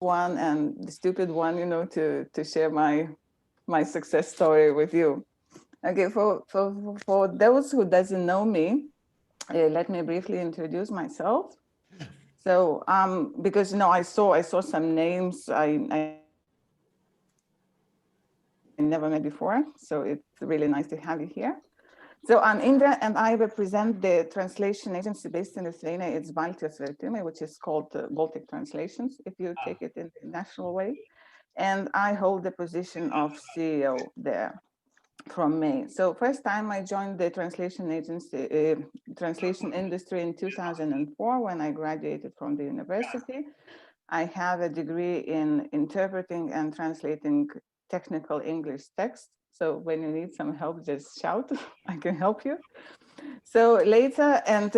one and the stupid one, to share my success story with you. Okay, for those who doesn't know me, let me briefly introduce myself. So, because I saw some names I never met before, so it's really nice to have you here. So I'm Indre, and I represent the translation agency based in Lithuania. It's Baltijos vertimai, which is called Baltic Translations, if you take it in the national way. And I hold the position of CEO there from May. So first time I joined the translation agency, translation industry in 2004 when I graduated from the university. I have a degree in interpreting and translating technical English text. So when you need some help, just shout, I can help you. So later, and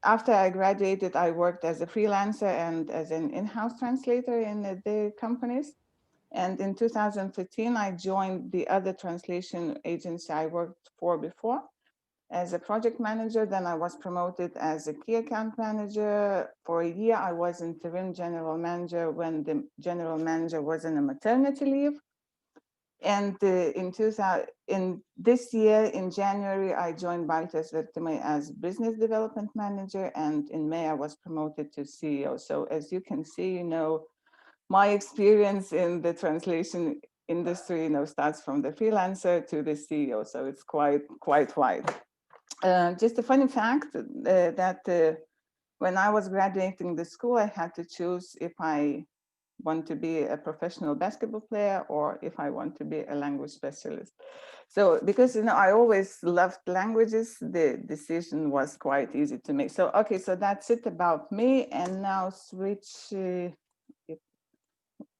after I graduated, I worked as a freelancer and as an in-house translator in the companies. And in 2015, I joined the other translation agency I worked for before as a project manager. Then I was promoted as a key account manager. For a year, I was interim general manager when the general manager was on a maternity leave. And in this year, in January, I joined Baltijos vertimai as business development manager. And in May, I was promoted to CEO. So as you can see, my experience in the translation industry, starts from the freelancer to the CEO. So it's quite wide. Just a funny fact that when I was graduating the school, I had to choose if I want to be a professional basketball player or if I want to be a language specialist. So because I always loved languages, the decision was quite easy to make. So okay, so that's it about me. And now switch.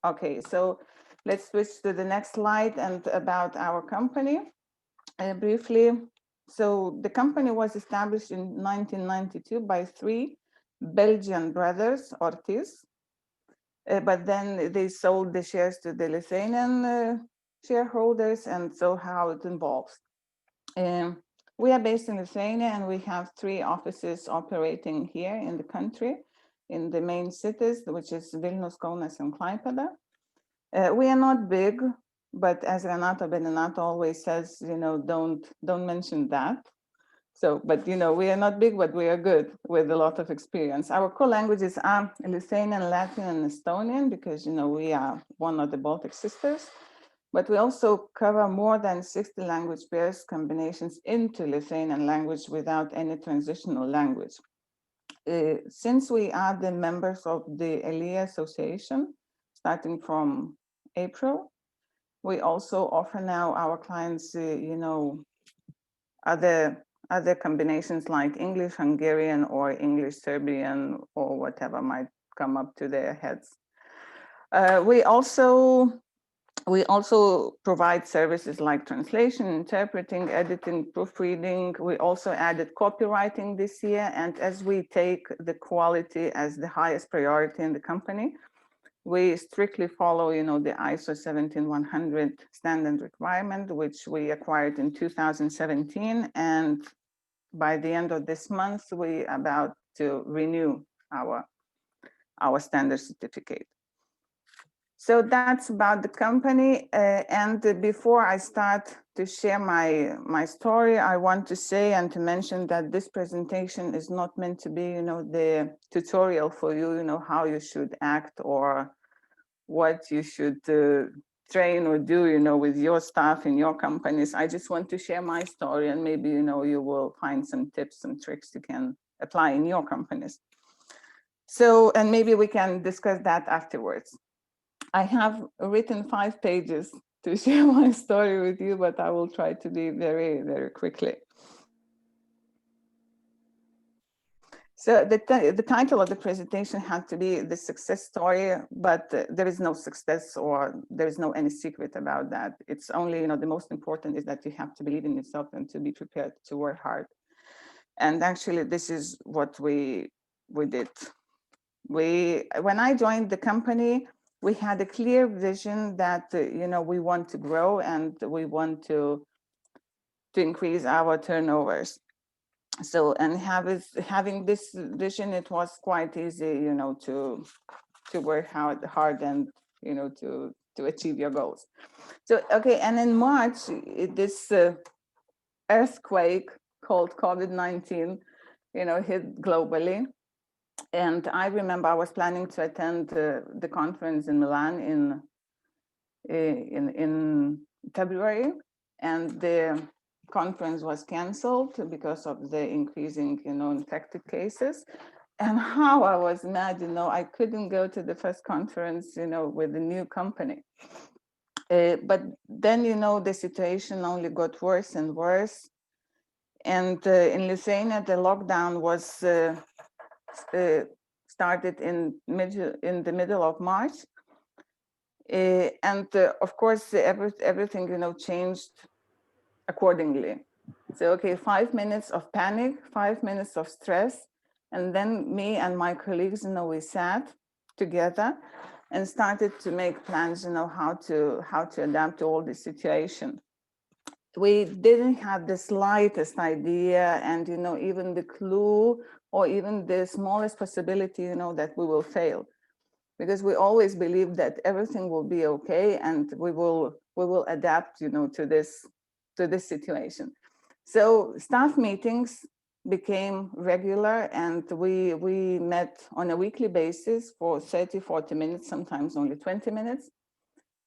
Okay, so let's switch to the next slide and about our company briefly. So the company was established in 1992 by three Belgian brothers, Ortiz, but then they sold the shares to the Lithuanian shareholders, and so how it involves. We are based in Lithuania, and we have three offices operating here in the country, in the main cities, which is Vilnius, Kaunas, and Klaipėda. We are not big, but as Renato Beninato always says, don't mention that. So, but we are not big, but we are good with a lot of experience. Our core languages are Lithuanian, Latvian, and Estonian, because we are one of the Baltic sisters. But we also cover more than 60 language pairs combinations into Lithuanian language without any transitional language. Since we are the members of the ELIA Association, starting from April, we also offer now our clients, other combinations like English Hungarian or English Serbian or whatever might come up to their heads. We also provide services like translation, interpreting, editing, proofreading. We also added copywriting this year. And as we take the quality as the highest priority in the company, we strictly follow, the ISO 17100 standard requirement, which we acquired in 2017. And by the end of this month, we are about to renew our standard certificate. So that's about the company. And before I start to share my story, I want to say and to mention that this presentation is not meant to be, the tutorial for you, how you should act or what you should train or do, with your staff in your companies. I just want to share my story, and maybe, you will find some tips and tricks you can apply in your companies. So, and maybe we can discuss that afterwards. I have written 5 pages to share my story with you, but I will try to be very, very quickly. So the title of the presentation had to be the success story, but there is no success or there is no any secret about that. It's only, the most important is that you have to believe in yourself and to be prepared to work hard. And actually, this is what we did. When I joined the company, we had a clear vision that, we want to grow and we want to increase our turnovers. So, and having this vision, it was quite easy, work hard and, you know, to achieve your goals. So, okay, and in March, this earthquake called COVID-19, you know, hit globally. And I remember I was planning to attend the conference in Milan in February, and the conference was canceled because of the increasing, you know, infected cases. And how I was mad, you know, I couldn't go to the first conference, you know, with the new company. But then, you know, the situation only got worse and worse. And in Lithuania, the lockdown was started in the middle of March. And of course, everything, you know, changed accordingly. So, okay, 5 minutes of panic, 5 minutes of stress. And then me and my colleagues, you know, we sat together and started to make plans, you know, how to adapt to all this situation. We didn't have the slightest idea, and, you know, even the clue or even the smallest possibility, you know, that we will fail, because we always believe that everything will be okay and we will adapt, you know, to this situation. So staff meetings became regular, and we met on a weekly basis for 30-40 minutes, sometimes only 20 minutes.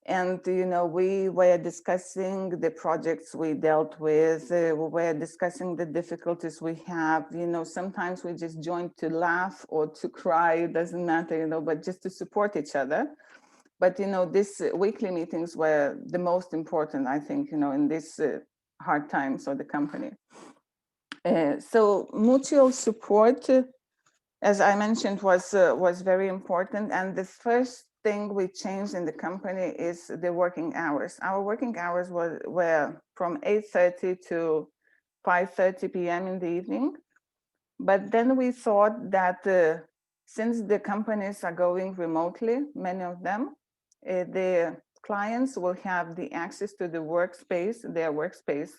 And, you know, we were discussing the projects we dealt with, we were discussing the difficulties we have, you know, sometimes we just joined to laugh or to cry, it doesn't matter, you know, but just to support each other. But, you know, these weekly meetings were the most important, I think, you know, in this hard times of the company. So mutual support, as I mentioned, was very important. And the first thing we changed in the company is the working hours. Our working hours were from 8:30 to 5:30 p.m. in the evening. But then we thought that since the companies are going remotely, many of them, the clients will have the access to the workspace, their workspace,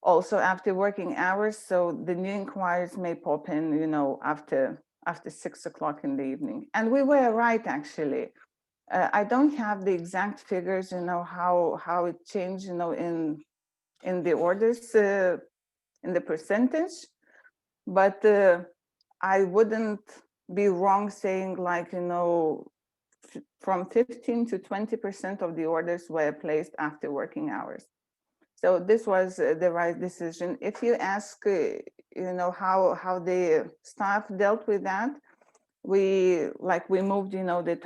also after working hours. So the new inquiries may pop in, you know, after 6 o'clock in the evening. And we were right, actually. I don't have the exact figures, you know, how it changed, you know, in the orders, in the percentage, but I wouldn't be wrong saying, like, you know, from 15 to 20% of the orders were placed after working hours. So this was the right decision. If you ask, you know, how the staff dealt with that, we moved, you know, the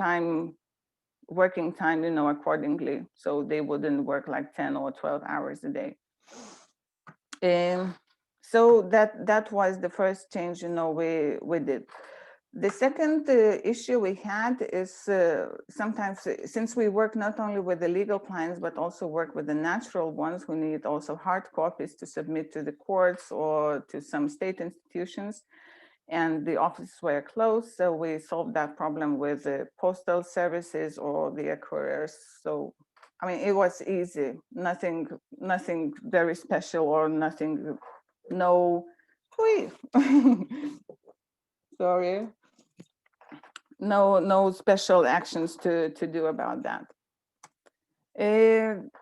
working time, you know, accordingly, so they wouldn't work like 10 or 12 hours a day. So that was the first change, you know, we did. The second issue we had is sometimes, since we work not only with the legal clients, but also work with the natural ones who need also hard copies to submit to the courts or to some state institutions, and the offices were closed. So we solved that problem with the postal services or the couriers. So, I mean, it was easy, nothing very special or nothing, no, sorry. No special actions to do about that.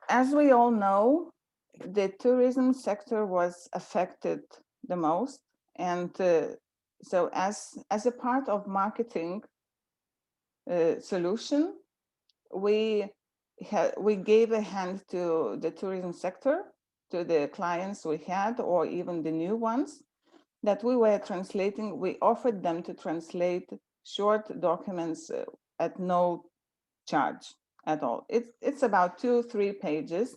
As we all know, the tourism sector was affected the most, and so as a part of marketing solution, we gave a hand to the tourism sector, to the clients we had, or even the new ones that we were translating. We offered them to translate short documents at no charge at all. It's about 2-3 pages.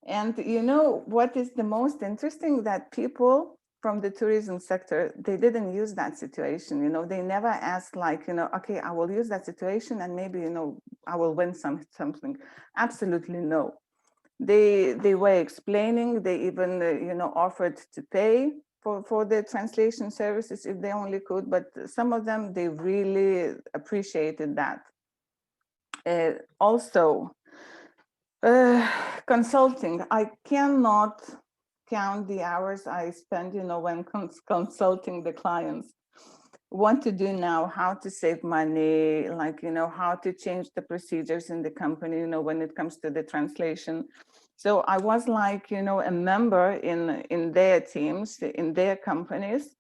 And you know what is the most interesting? That people from the tourism sector, they didn't use that situation. You know, they never asked, like, you know, okay, I will use that situation and maybe, you know, I will win something. Absolutely no. They were explaining, they even, you know, offered to pay for the translation services if they only could, but some of them, they really appreciated that. Also, consulting, I cannot count the hours I spend, you know, when consulting the clients. what to do now, how to save money, like, how to change the procedures in the company, when it comes to the translation. So I was like, a member in their teams, in their companies,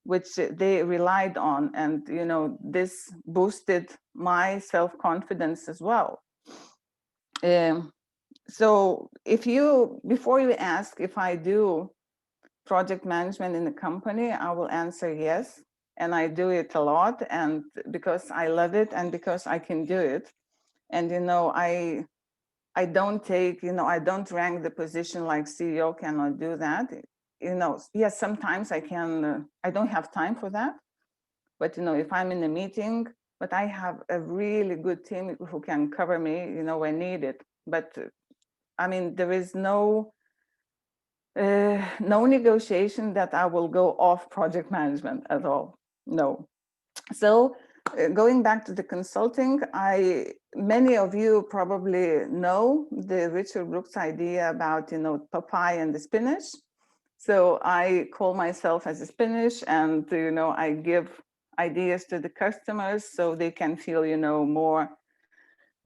which they relied on. And, this boosted my self-confidence as well. So before you ask if I do project management in the company, I will answer yes. And I do it a lot, and because I love it and because I can do it. And, I don't I don't rank the position like CEO cannot do that. Yes, sometimes I don't have time for that. But, if I'm in a meeting, but I have a really good team who can cover me, when needed. But I mean, there is no negotiation that I will go off project management at all. No. So going back to the consulting, many of you probably know the Richard Brooks idea about, Popeye and the spinach. So I call myself as a spinach, and, I give ideas to the customers so they can feel,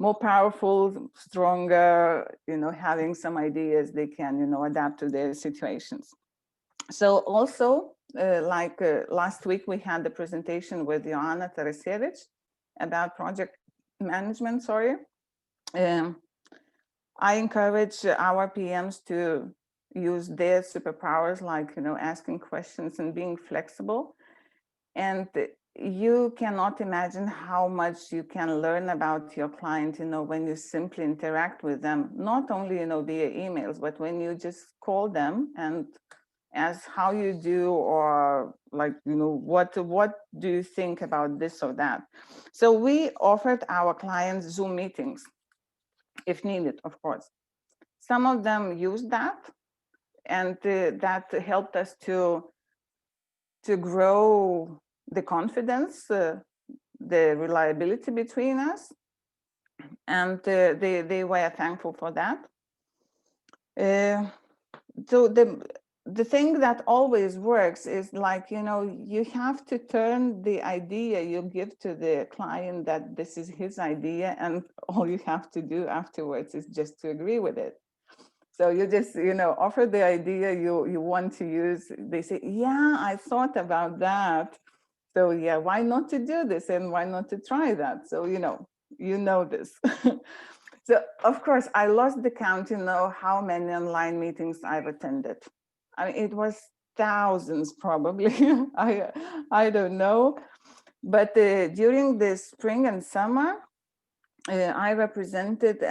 more powerful, stronger, having some ideas they can, adapt to their situations. So also, last week, we had the presentation with Joanna Tarasevich about project management, sorry. I encourage our PMs to use their superpowers, like, asking questions and being flexible. And you cannot imagine how much you can learn about your client, when you simply interact with them, not only, via emails, but when you just call them and ask how you do, or like, what do you think about this or that. So we offered our clients Zoom meetings, if needed, of course. Some of them used that, and that helped us to grow the confidence, the reliability between us, and they were thankful for that. So the thing that always works is like, you have to turn the idea you give to the client that this is his idea, and all you have to do afterwards is just to agree with it. So you just, offer the idea you want to use. They say, yeah, I thought about that. So yeah, why not to do this, and why not to try that? So, this. So of course, I lost the count, how many online meetings I've attended. I mean, it was thousands probably. I don't know. But during the spring and summer, I represented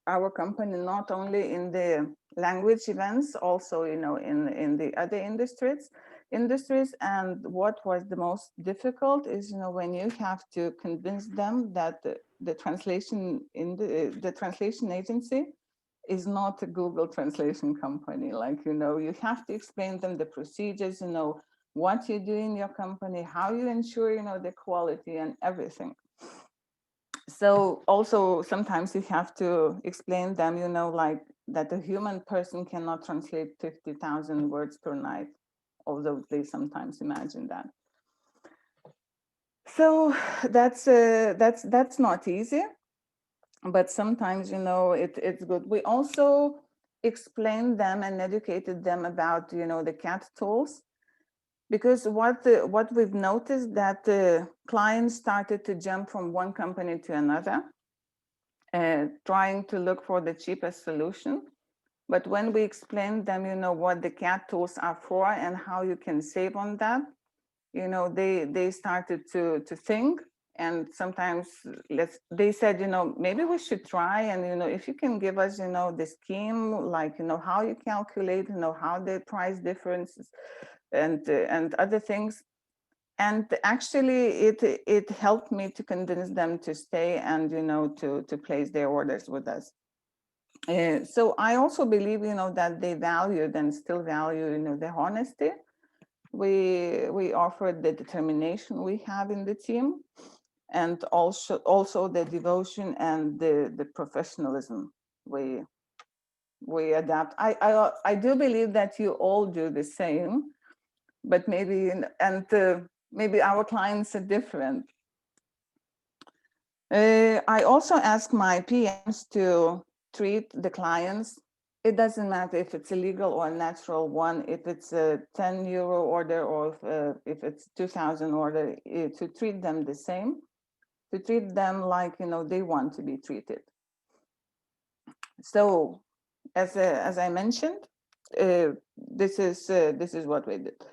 our company not only in the language events, also, in the other industries. And what was the most difficult is, when you have to convince them that the translation in the translation agency is not a Google translation company. Like, you have to explain them the procedures, what you do in your company, how you ensure, the quality and everything. So also sometimes you have to explain them, like that a human person cannot translate 50,000 words per night, although they sometimes imagine that. So that's not easy, but sometimes, it's good. We also explained them and educated them about, the CAT tools. Because what we've noticed that clients started to jump from one company to another, trying to look for the cheapest solution. But when we explained them, what the CAT tools are for and how you can save on that, they started to think. And sometimes they said, maybe we should try. And, if you can give us, the scheme, like, how you calculate, how the price differences and other things. And actually it helped me to convince them to stay and, to place their orders with us. So I also believe, that they valued and still value, the honesty. We offered the determination we have in the team, and also the devotion and the professionalism we adapt. I do believe that you all do the same, but maybe maybe our clients are different. I also ask my PMs to treat the clients. It doesn't matter if it's a legal or a natural one, if it's a 10 euro order or if it's 2,000 order, to treat them the same, to treat them like, you know, they want to be treated. So as I mentioned, this is what we did.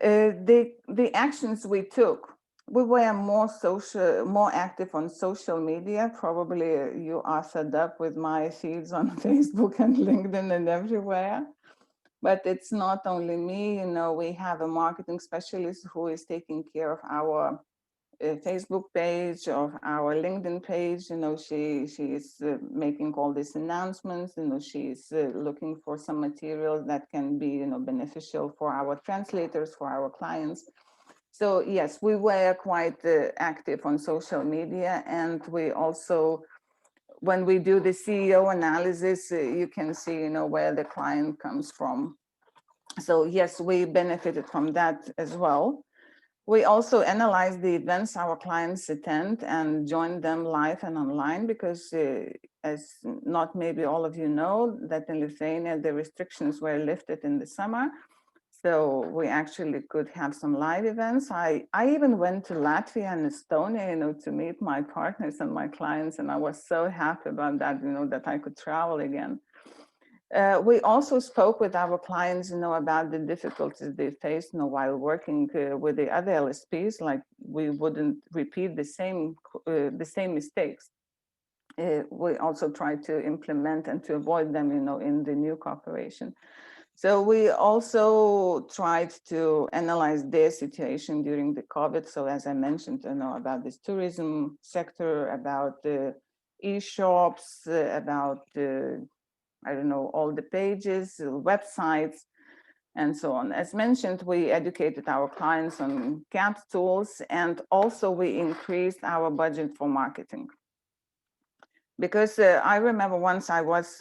The actions we took, we were more active on social media. Probably you are fed up with my feeds on Facebook and LinkedIn and everywhere. But it's not only me, you know, we have a marketing specialist who is taking care of our Facebook page or our LinkedIn page. You know, she is making all these announcements. You know, she's looking for some materials that can be, you know, beneficial for our translators, for our clients. So yes, we were quite active on social media, and we also, when we do the CEO analysis, you can see, you know, where the client comes from. So yes, we benefited from that as well. We also analyze the events our clients attend and join them live and online, because as not maybe all of you know, that in Lithuania, the restrictions were lifted in the summer. So we actually could have some live events. I even went to Latvia and Estonia, you know, to meet my partners and my clients. And I was so happy about that, you know, that I could travel again. We also spoke with our clients, you know, about the difficulties they face, you know, while working with the other LSPs. Like, we wouldn't repeat the same mistakes. We also try to implement and to avoid them, you know, in the new cooperation. So we also tried to analyze their situation during the COVID. So as I mentioned, you know, about this tourism sector, about the e-shops, about I don't know, all the pages, websites, and so on. As mentioned, we educated our clients on CAP tools, and also we increased our budget for marketing. Because I remember once I was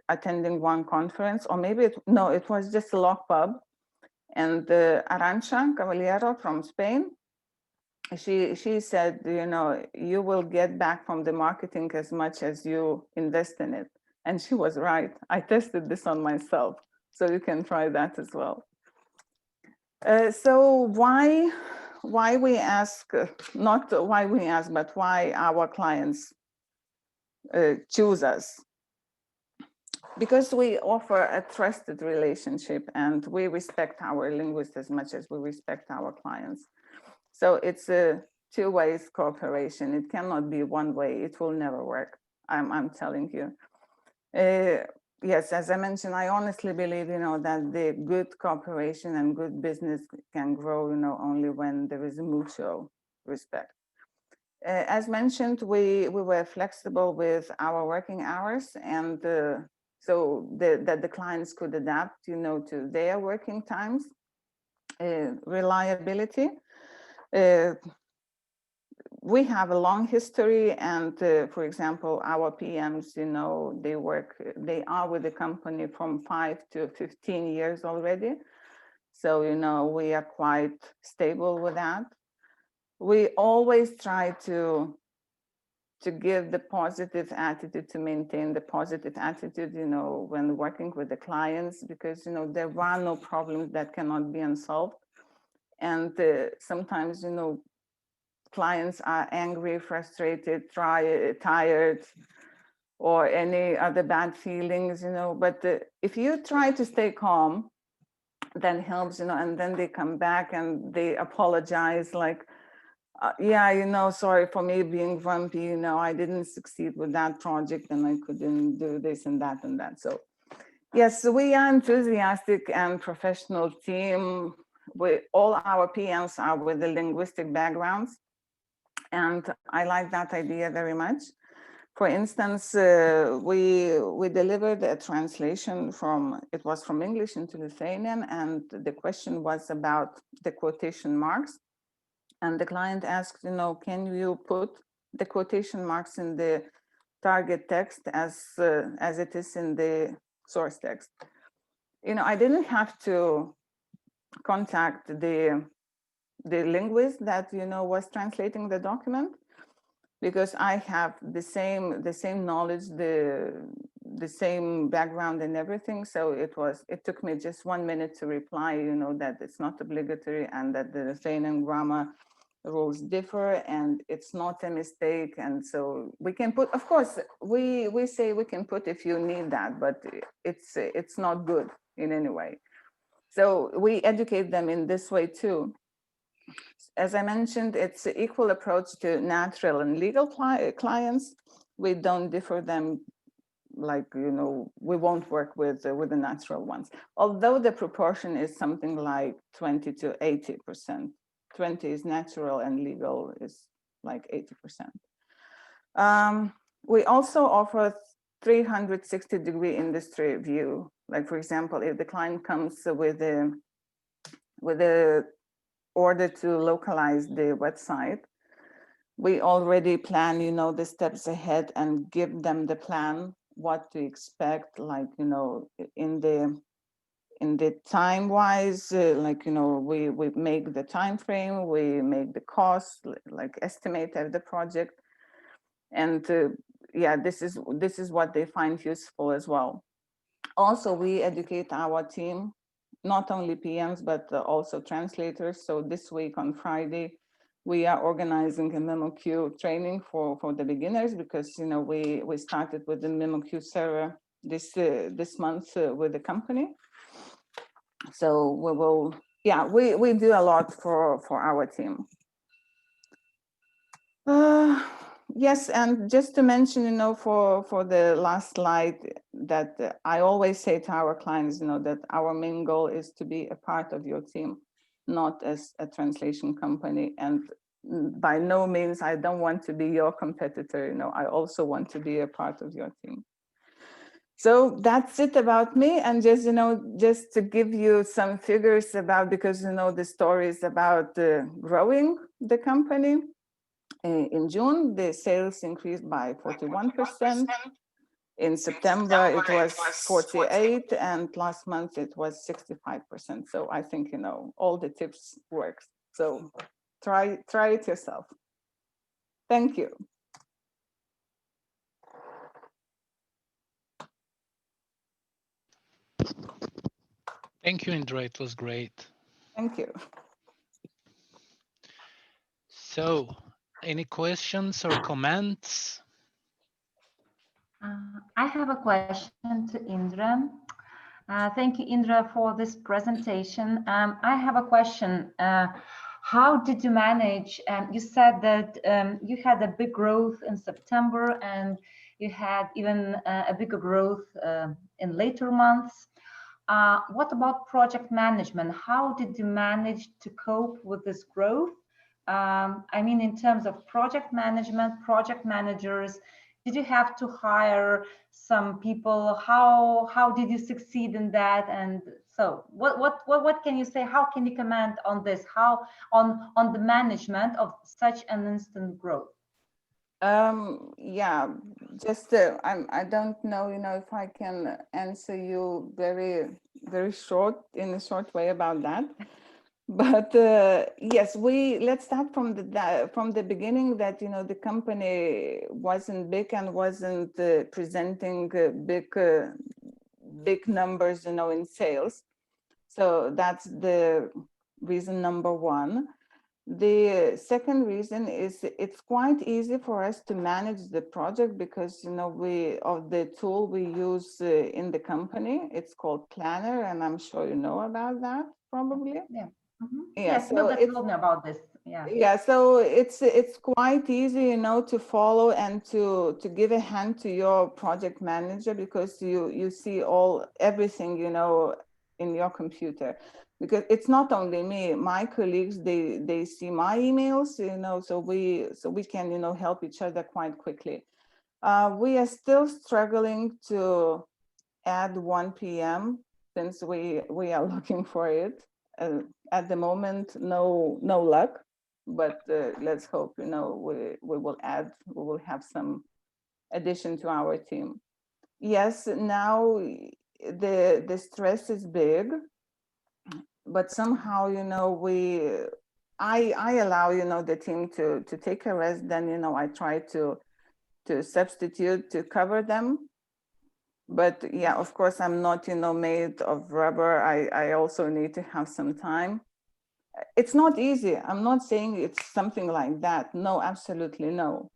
attending one conference, or maybe it was just a lock pub, and Arantxa Caballero from Spain, she said, you know, you will get back from the marketing as much as you invest in it. And she was right. I tested this on myself, so you can try that as well. So why we ask, not why we ask, but why our clients choose us? Because we offer a trusted relationship, and we respect our linguists as much as we respect our clients. So it's a two-way cooperation. It cannot be one way. It will never work. I'm telling you. Yes, as I mentioned, I honestly believe, you know, that the good cooperation and good business can grow, you know, only when there is a mutual respect. As mentioned, we were flexible with our working hours, and so that the clients could adapt, you know, to their working times. Reliability. We have a long history, and for example, our PMs, you know, they are with the company from 5 to 15 years already. So, you know, we are quite stable with that. We always try to give the positive attitude, to maintain the positive attitude, you know, when working with the clients, because, you know, there are no problems that cannot be unsolved. And sometimes, you know, clients are angry, frustrated, tired, or any other bad feelings, you know, but if you try to stay calm, that helps, you know, and then they come back and they apologize, like, yeah, you know, sorry for me being grumpy, you know, I didn't succeed with that project and I couldn't do this and that and that. So yes, we are enthusiastic and professional team. All our PMs are with the linguistic backgrounds. And I like that idea very much. For instance, we delivered a translation it was from English into Lithuanian, and the question was about the quotation marks. And the client asked, you know, can you put the quotation marks in the target text as it is in the source text? You know, I didn't have to contact the the linguist that, you know, was translating the document, because I have the same knowledge, the same background and everything. So it took me just 1 minute to reply, you know, that it's not obligatory and that the Lithuanian grammar rules differ and it's not a mistake. And so we can put, of course, we say we can put if you need that, but it's not good in any way. So we educate them in this way too. As I mentioned, it's an equal approach to natural and legal clients. We don't differ them, like, you know, we won't work with the natural ones, although the proportion is something like 20 to 80%. 20 is natural and legal is like 80%. We also offer 360-degree industry view. Like, for example, if the client comes with a order to localize the website, we already plan, you know, the steps ahead and give them the plan, what to expect, like, you know, in the time wise, like, you know, we make the time frame, we make the cost, like estimate of the project. And yeah, this is what they find useful as well. Also, we educate our team, not only PMs, but also translators. So this week on Friday, we are organizing a MemoQ training for the beginners, because, you know, we started with the MemoQ server this month with the company. So we will, yeah, we do a lot for our team. Yes, and just to mention, you know, for the last slide, that I always say to our clients, you know, that our main goal is to be a part of your team, not as a translation company. And by no means, I don't want to be your competitor, you know, I also want to be a part of your team. So that's it about me. And just, you know, just to give you some figures about, because, you know, the story is about growing the company. In June, the sales increased by 41%. In September, it was 48%, and last month it was 65%. So I think, you know, all the tips work. So try it yourself. Thank you. Thank you, Indre. It was great. Thank you. So, any questions or comments? I have a question to Indre. Thank you, Indre, for this presentation. I have a question. How did you manage? You said that you had a big growth in September, and you had even a bigger growth in later months. What about project management? How did you manage to cope with this growth? I mean, in terms of project management, project managers, did you have to hire some people? How did you succeed in that? And so what can you say? How can you comment on this? How on the management of such an instant growth? Yeah, just I don't know, you know, if I can answer you very short, in a short way about that. But yes, let's start from the beginning, that, you know, the company wasn't big and wasn't presenting big numbers, you know, in sales. So that's the reason number one. The second reason is it's quite easy for us to manage the project, because, you know, the tool we use in the company, it's called Planner, and I'm sure you know about that probably. Yeah. Mm-hmm. Yeah, yes, so Milda told me about this. Yeah, so it's quite easy, you know, to follow and to give a hand to your project manager, because you see everything, you know, in your computer. Because it's not only me, my colleagues, they see my emails, you know, so we can, you know, help each other quite quickly. We are still struggling to add 1 p.m. since we are looking for it. At the moment, no luck, but let's hope, you know, we will have some addition to our team. Yes, now the stress is big, but somehow, you know, I allow, the team to take a rest. Then, I try to substitute to cover them. But yeah, of course, I'm not, made of rubber. I also need to have some time. It's not easy. I'm not saying it's something like that. No, absolutely no.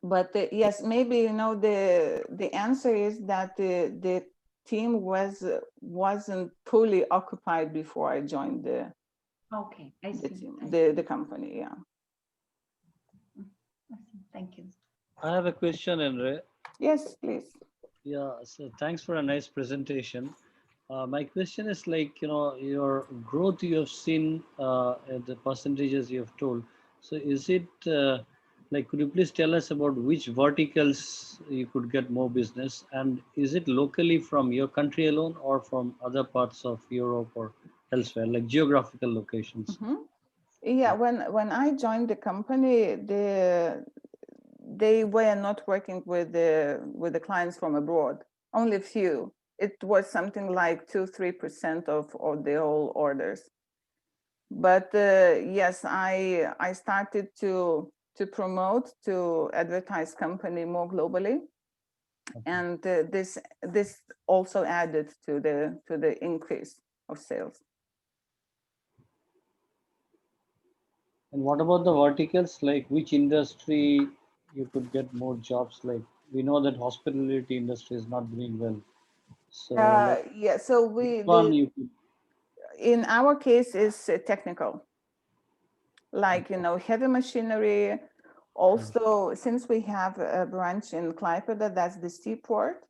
But yes, maybe, the answer is that the team wasn't fully occupied before I joined the I see. team, the company. Yeah. Thank you. I have a question, Indre. Yes, please. Yeah, so thanks for a nice presentation. My question is like, your growth you have seen, the percentages you have told. So is it like, could you please tell us about which verticals you could get more business? And is it locally from your country alone or from other parts of Europe or elsewhere, like geographical locations? Mm-hmm. Yeah, when I joined the company, they were not working with the clients from abroad, only a few. It was something like 2-3% of the whole orders. But yes, I started to promote, to advertise company more globally, and this also added to the increase of sales. And what about the verticals? Like which industry you could get more jobs? Like we know that hospitality industry is not doing well. So like Yeah, so which one you could? in our case is technical, like, heavy machinery. Also, since we have a branch in Klaipėda, that's the seaport.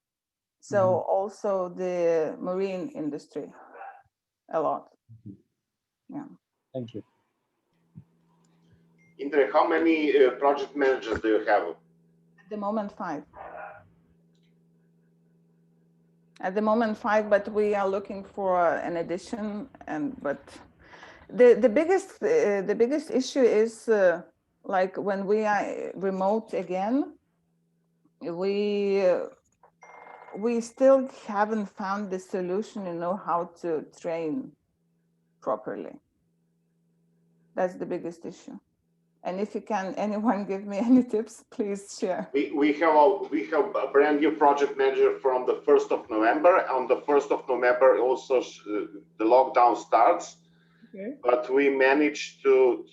So also the marine industry, a lot. Yeah. Thank you. Indre, how many project managers do you have? At the moment, 5. At the moment, 5, but we are looking for an addition. But the biggest issue is like when we are remote again, we still haven't found the solution, how to train properly. That's the biggest issue. And if you can, anyone give me any tips, please share. We have a brand new project manager from the 1st of November. On the 1st of November, also the lockdown starts. Okay. But we managed to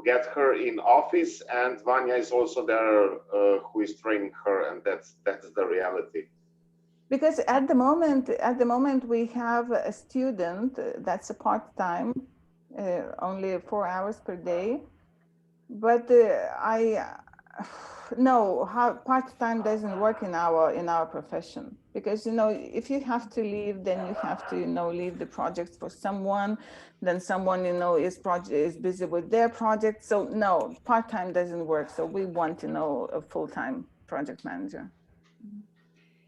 get her in office, and Vanya is also there, who is training her, and that's the reality. Because at the moment we have a student that's a part-time, only 4 hours per day. But no, how part-time doesn't work in our profession, because if you have to leave, then you have to leave the project for someone, then someone is busy with their project. So no, part-time doesn't work. So we want a full-time project manager.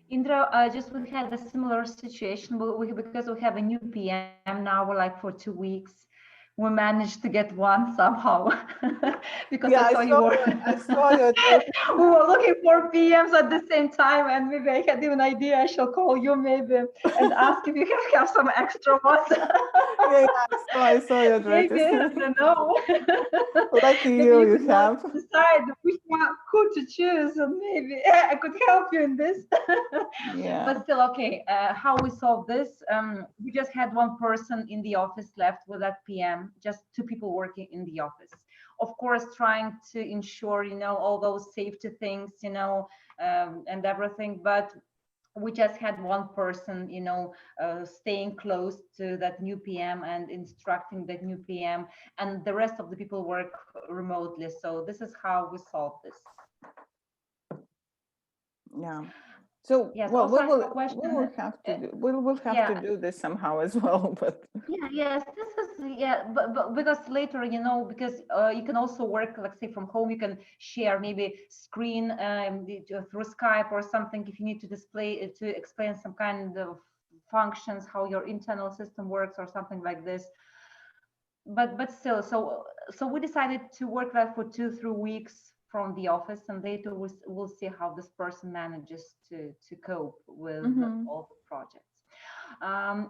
Indra, just we had a similar situation, but because we have a new PM now, we're like for 2 weeks. We managed to get one somehow because I saw you. We were looking for PMs at the same time, and maybe I had even an idea. I shall call you maybe and ask if you have some extra ones. Yeah, I saw your maybe I don't know. Lucky you have decide which one, who to choose, and maybe I could help you in this. Yeah. But still, okay. How we solve this? We just had one person in the office left with that PM. Just 2 people working in the office, of course, trying to ensure all those safety things, and everything. But we just had one person staying close to that new PM and instructing that new PM, and the rest of the people work remotely. So this is how we solve this. Yeah. So yes, well, we will have to do this somehow as well. But yes, this is but because later, because you can also work, like say from home. You can share maybe screen through Skype or something if you need to display to explain some kind of functions, how your internal system works or something like this. But still, so we decided to work that for 2-3 weeks from the office, and later we'll see how this person manages to cope with all the projects.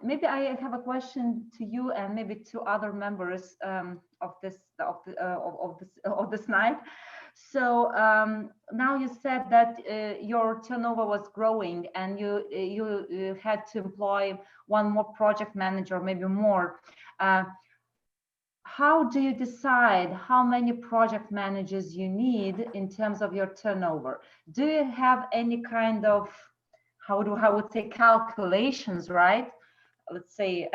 Maybe I have a question to you and maybe to other members of this night. So now you said that your turnover was growing and you had to employ one more project manager, maybe more. How do you decide how many project managers you need in terms of your turnover? Do you have any kind of, I would say, calculations, right? Let's say,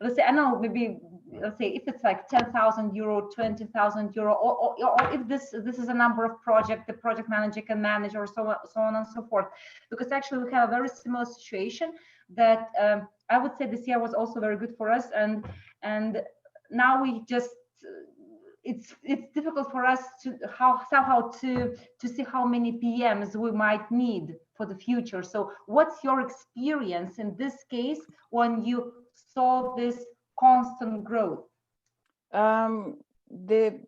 let's say, I know, maybe, let's say if it's like 10,000 euro, 20,000 euro, or if this is a number of projects the project manager can manage, or so on and so forth. Because actually we have a very similar situation that I would say this year was also very good for us, and now we just it's difficult for us to somehow to see how many PMs we might need for the future. So what's your experience in this case when you saw this constant growth? The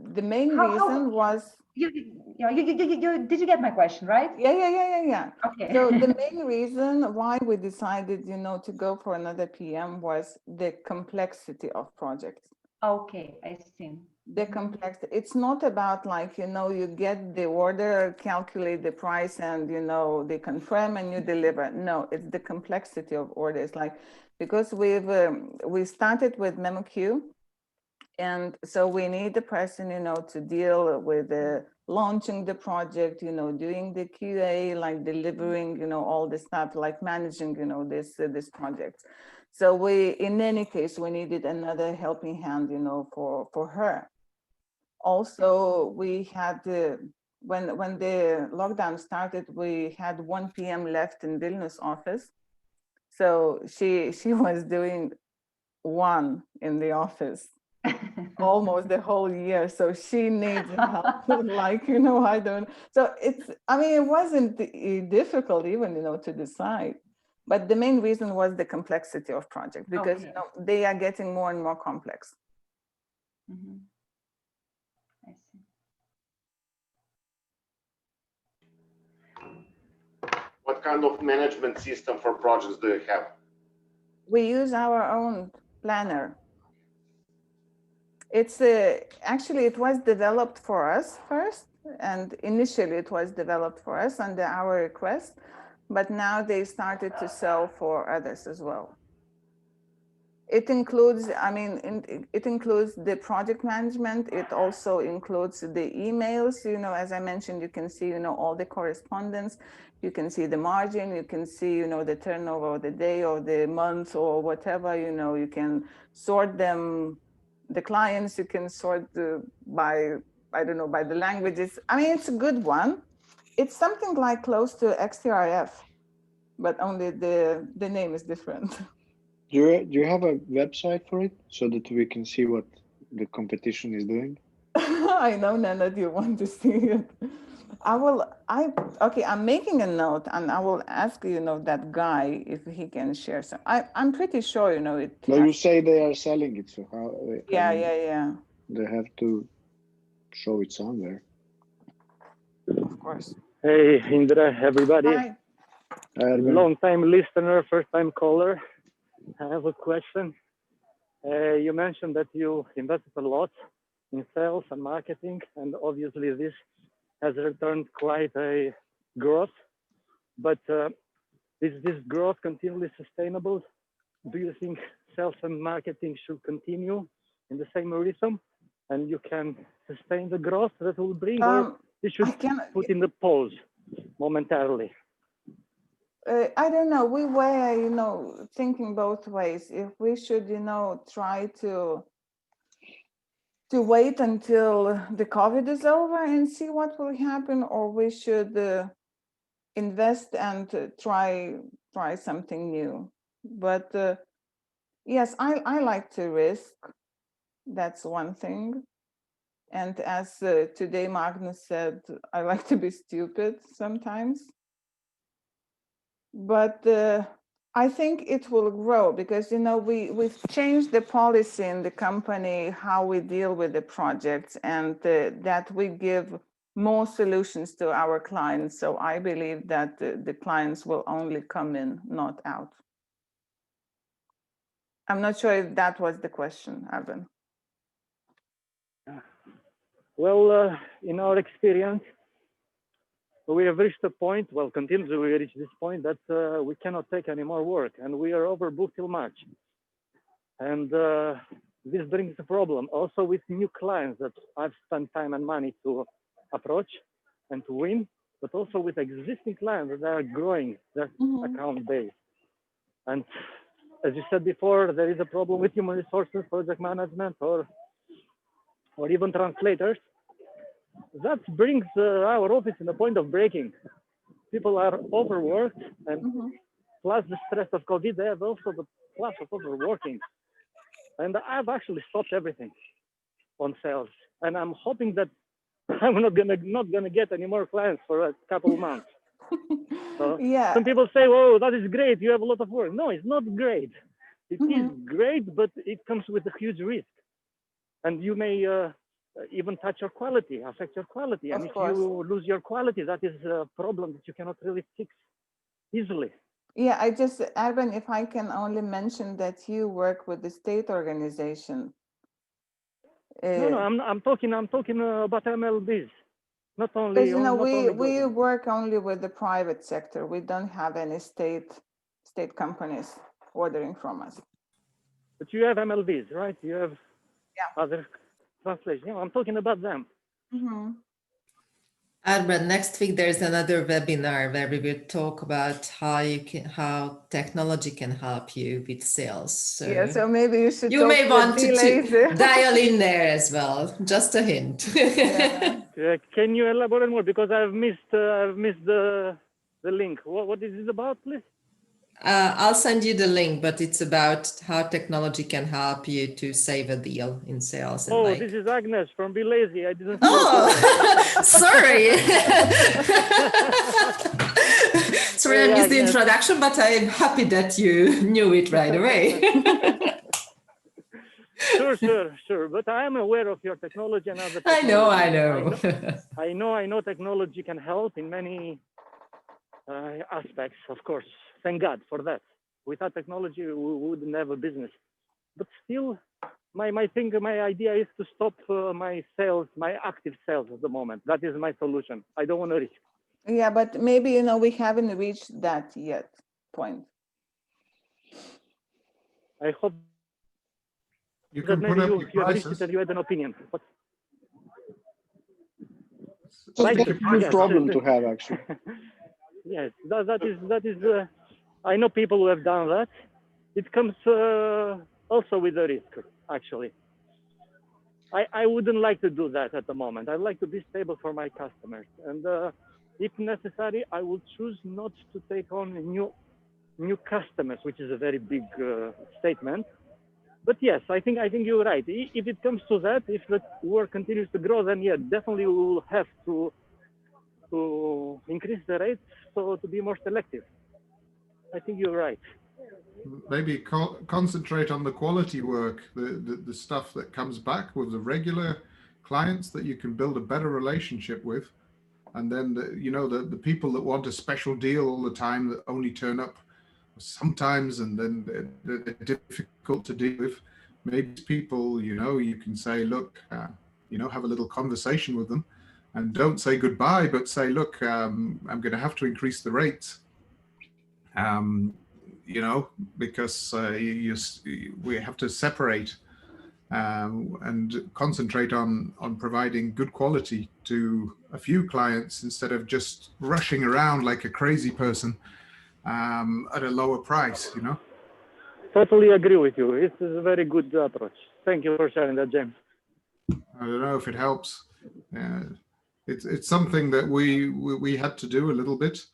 main reason was did you get my question, right? Yeah. Okay. So the main reason why we decided, to go for another PM was the complexity of projects. Okay, I see. The complexity. It's not about like, you get the order, calculate the price, and they confirm and you deliver. No, it's the complexity of orders. Like, because we started with MemoQ, and so we need the person, to deal with launching the project, doing the QA, like delivering, all the stuff, like managing, this project. So in any case, we needed another helping hand, for her. Also, we had when the lockdown started, we had 1 PM left in Vilnius office. So she was doing one in the office almost the whole year. So she needs help. Like, I don't. So it wasn't difficult even, to decide. But the main reason was the complexity of project, because they are getting more and more complex. Mm-hmm. I see. What kind of management system for projects do you have? We use our own planner. It's actually, it was developed for us first, and initially it was developed for us under our request, but now they started to sell for others as well. It includes, it includes the project management. It also includes the emails. As I mentioned, you can see, all the correspondence. You can see the margin. You can see, the turnover of the day or the month or whatever. You can sort them, the clients. You can sort by, I don't know, by the languages. It's a good one. It's something like close to XTRF, but only the name is different. Do you have a website for it so that we can see what the competition is doing? I know, Nana, you want to see it. Okay, I'm making a note, and I will ask, that guy if he can share some. I'm pretty sure, it. No, you say they are selling it, so how? Yeah. They have to show it somewhere. Of course. Hey, Indre, everybody. Hi. Long time listener, first time caller. I have a question. You mentioned that you invested a lot in sales and marketing, and obviously this has returned quite a growth. But is this growth continually sustainable? Do you think sales and marketing should continue in the same rhythm, and you can sustain the growth that will bring, or you should put in the pause momentarily? I don't know. We were, thinking both ways. If we should, try to wait until the COVID is over and see what will happen, or we should invest and try something new. But yes, I like to risk. That's one thing. And as today Magnus said, I like to be stupid sometimes. But I think it will grow because, we've changed the policy in the company, how we deal with the projects, and that we give more solutions to our clients. So I believe that the clients will only come in, not out. I'm not sure if that was the question, Arben. Well, in our experience, we have reached a point, well, continuously we reach this point that we cannot take any more work, and we are overbooked till March. And this brings a problem also with new clients that I've spent time and money to approach and to win, but also with existing clients that are growing their account base. And as you said before, there is a problem with human resources, project management, or even translators. That brings our office in the point of breaking. People are overworked, and plus the stress of COVID, they have also the plus of overworking. And I've actually stopped everything on sales, and I'm hoping that I'm not gonna get any more clients for a couple of months. So Yeah. some people say, "Oh, that is great. You have a lot of work." No, it's not great. It is great, but it comes with a huge risk, and you may even touch your quality, affect your quality. And if you lose your quality, that is a problem that you cannot really fix easily. Yeah, Arben, if I can only mention that you work with the state organization. No, I'm talking about MLBs, not only. Because, not only we work only with the private sector. We don't have any state companies ordering from us. But you have MLBs, right? You have other translations. I'm talking about them. Arben, next week there's another webinar where we will talk about how technology can help you with sales. So yeah, so maybe you should. You may want to dial in there as well. Just a hint. Can you elaborate more, because I've missed the link. What is it about, please? I'll send you the link, but it's about how technology can help you to save a deal in sales. And This is Agnes from Be Lazy. I didn't. Sorry. Sorry, I missed the introduction, but I'm happy that you knew it right away. Sure. But I am aware of your technology and other. I know. I know technology can help in many aspects, of course. Thank God for that. Without technology, we wouldn't have a business. But still, my idea is to stop my active sales at the moment. That is my solution. I don't want to risk. Yeah, but maybe, we haven't reached that yet point. I hope you can put up your prices. You had an opinion. But it's a good problem to have, actually. Yes, that is. I know people who have done that. It comes also with a risk, actually. I wouldn't like to do that at the moment. I'd like to be stable for my customers, and if necessary, I will choose not to take on new customers, which is a very big statement. But yes, I think you're right. If it comes to that, if the work continues to grow, then definitely we will have to increase the rates, so to be more selective. I think you're right. Maybe concentrate on the quality work, the stuff that comes back with the regular clients that you can build a better relationship with, and then the people that want a special deal all the time that only turn up sometimes and then they're difficult to deal with. Maybe people you can say, look, have a little conversation with them, and don't say goodbye, but say, look, I'm going to have to increase the rates. Because we have to separate and concentrate on providing good quality to a few clients instead of just rushing around like a crazy person at a lower price, Totally agree with you. This is a very good approach. Thank you for sharing that, James. I don't know if it helps. It's something that we had to do a little bit.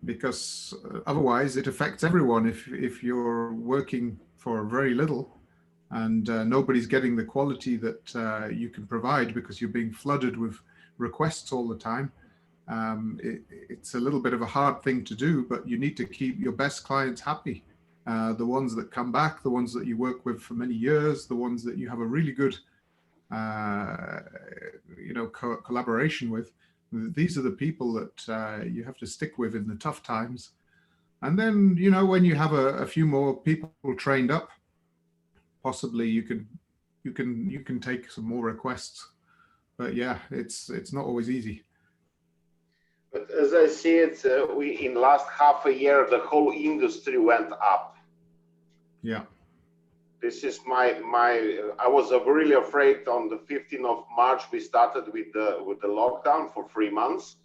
Because otherwise it affects everyone. If you're working for very little and nobody's getting the quality that you can provide because you're being flooded with requests all the time, it's a little bit of a hard thing to do, but you need to keep your best clients happy. The ones that come back, the ones that you work with for many years, the ones that you have a really good collaboration with. These are the people that you have to stick with in the tough times. And then, you know, when you have a few more people trained up, possibly you can take some more requests. But yeah, it's not always easy. But as I see it, we in last half a year, the whole industry went up. Yeah. This is I was really afraid on the 15th of March, we started with the lockdown for 3 months.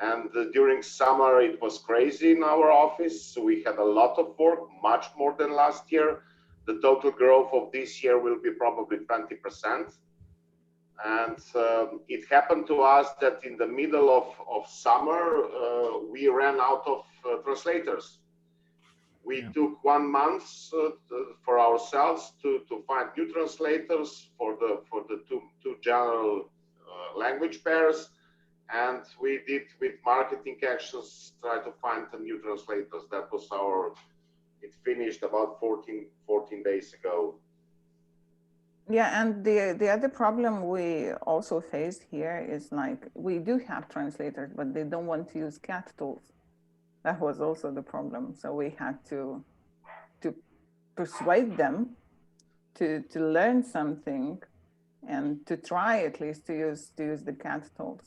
And during summer, it was crazy in our office. So we had a lot of work, much more than last year. The total growth of this year will be probably 20%. And it happened to us that in the middle of summer, we ran out of translators. We took 1 month for ourselves to find new translators for the two general language pairs. And we did with marketing actions, try to find the new translators. That was it finished about 14 days ago. Yeah, and the other problem we also face here is like, we do have translators, but they don't want to use CAT tools. That was also the problem. So we had to persuade them to learn something and to try at least to use the CAT tools.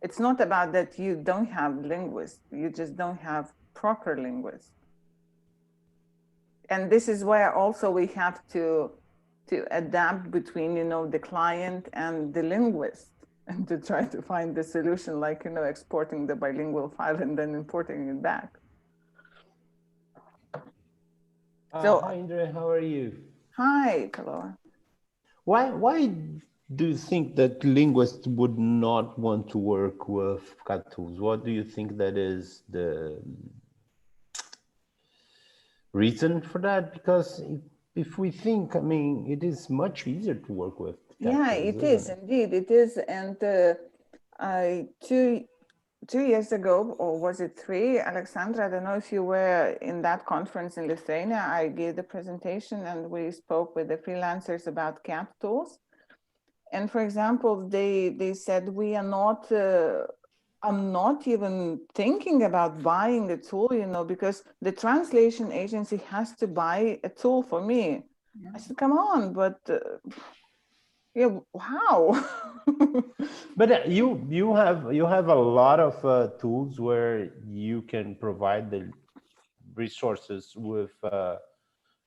It's not about that you don't have linguists, you just don't have proper linguists. And this is where also we have to adapt between, you know, the client and the linguist, and to try to find the solution, like, you know, exporting the bilingual file and then importing it back. So, hi, Indre, how are you? Hi, Kaloa. Why do you think that linguists would not want to work with CAT tools? What do you think that is the reason for that? Because if we think, I mean, it is much easier to work with CAT Yeah, tools, it is indeed, it is. And 2 years ago, or was it 3, Alexandra, I don't know if you were in that conference in Lithuania, I gave the presentation and we spoke with the freelancers about CAT tools. And for example, they said, we are not, I'm not even thinking about buying a tool, you know, because the translation agency has to buy a tool for me. Yeah. I said, come on, but yeah, how? But you have a lot of tools where you can provide the resources with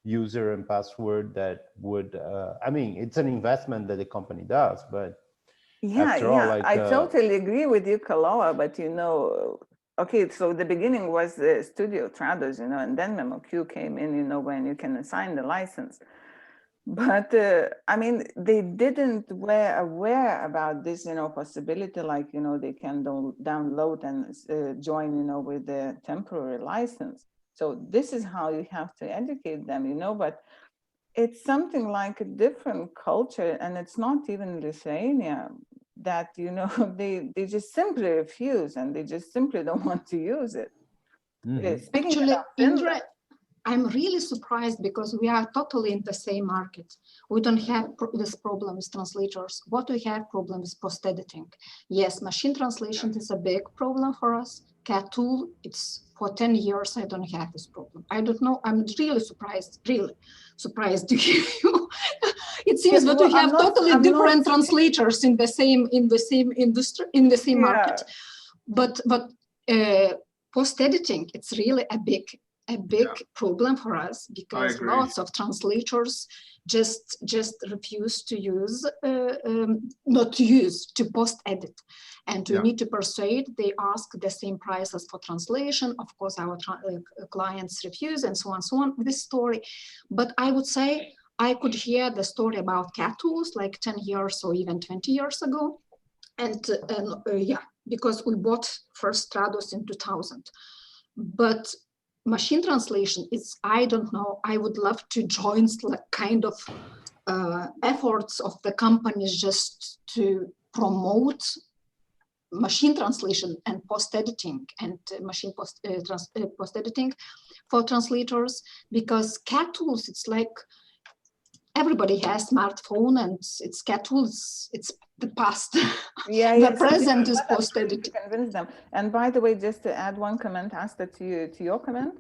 user and password that would, I mean, it's an investment that the company does, but after all, like, I totally agree with you, Kaloa, but you know, okay, so the beginning was the Studio Trados, you know, and then MemoQ came in, you know, when you can assign the license. But I mean, they were aware about this, you know, possibility, like, you know, they can download and join, you know, with the temporary license. So this is how you have to educate them, you know, but it's something like a different culture, and it's not even Lithuania that, you know, they just simply refuse and they just simply don't want to use it. Mm-hmm. Actually, Indre, I'm really surprised because we are totally in the same market. We don't have this problem with translators. What we have problem is post-editing. Yes, machine translation is a big problem for us. CAT tool, it's for 10 years, I don't have this problem. I don't know, I'm really surprised to hear you. It seems that we have totally different translators in the same industry, in the same market. But post-editing, it's really a big problem for us, because lots of translators just refuse to use, not to use, to post-edit. And we need to persuade, they ask the same price as for translation. Of course, our clients refuse, and so on, this story. But I would say I could hear the story about CAT tools like 10 years or even 20 years ago. And yeah, because we bought first Trados in 2000. But machine translation is, I don't know, I would love to join like kind of efforts of the companies just to promote machine translation and post-editing and machine post-editing for translators, because CAT tools, it's like everybody has smartphone and it's CAT tools, it's the past. Yeah, The yeah. So present this is what I'm post trying to edited. convince them. And by the way, just to add one comment, Asta, to your comment,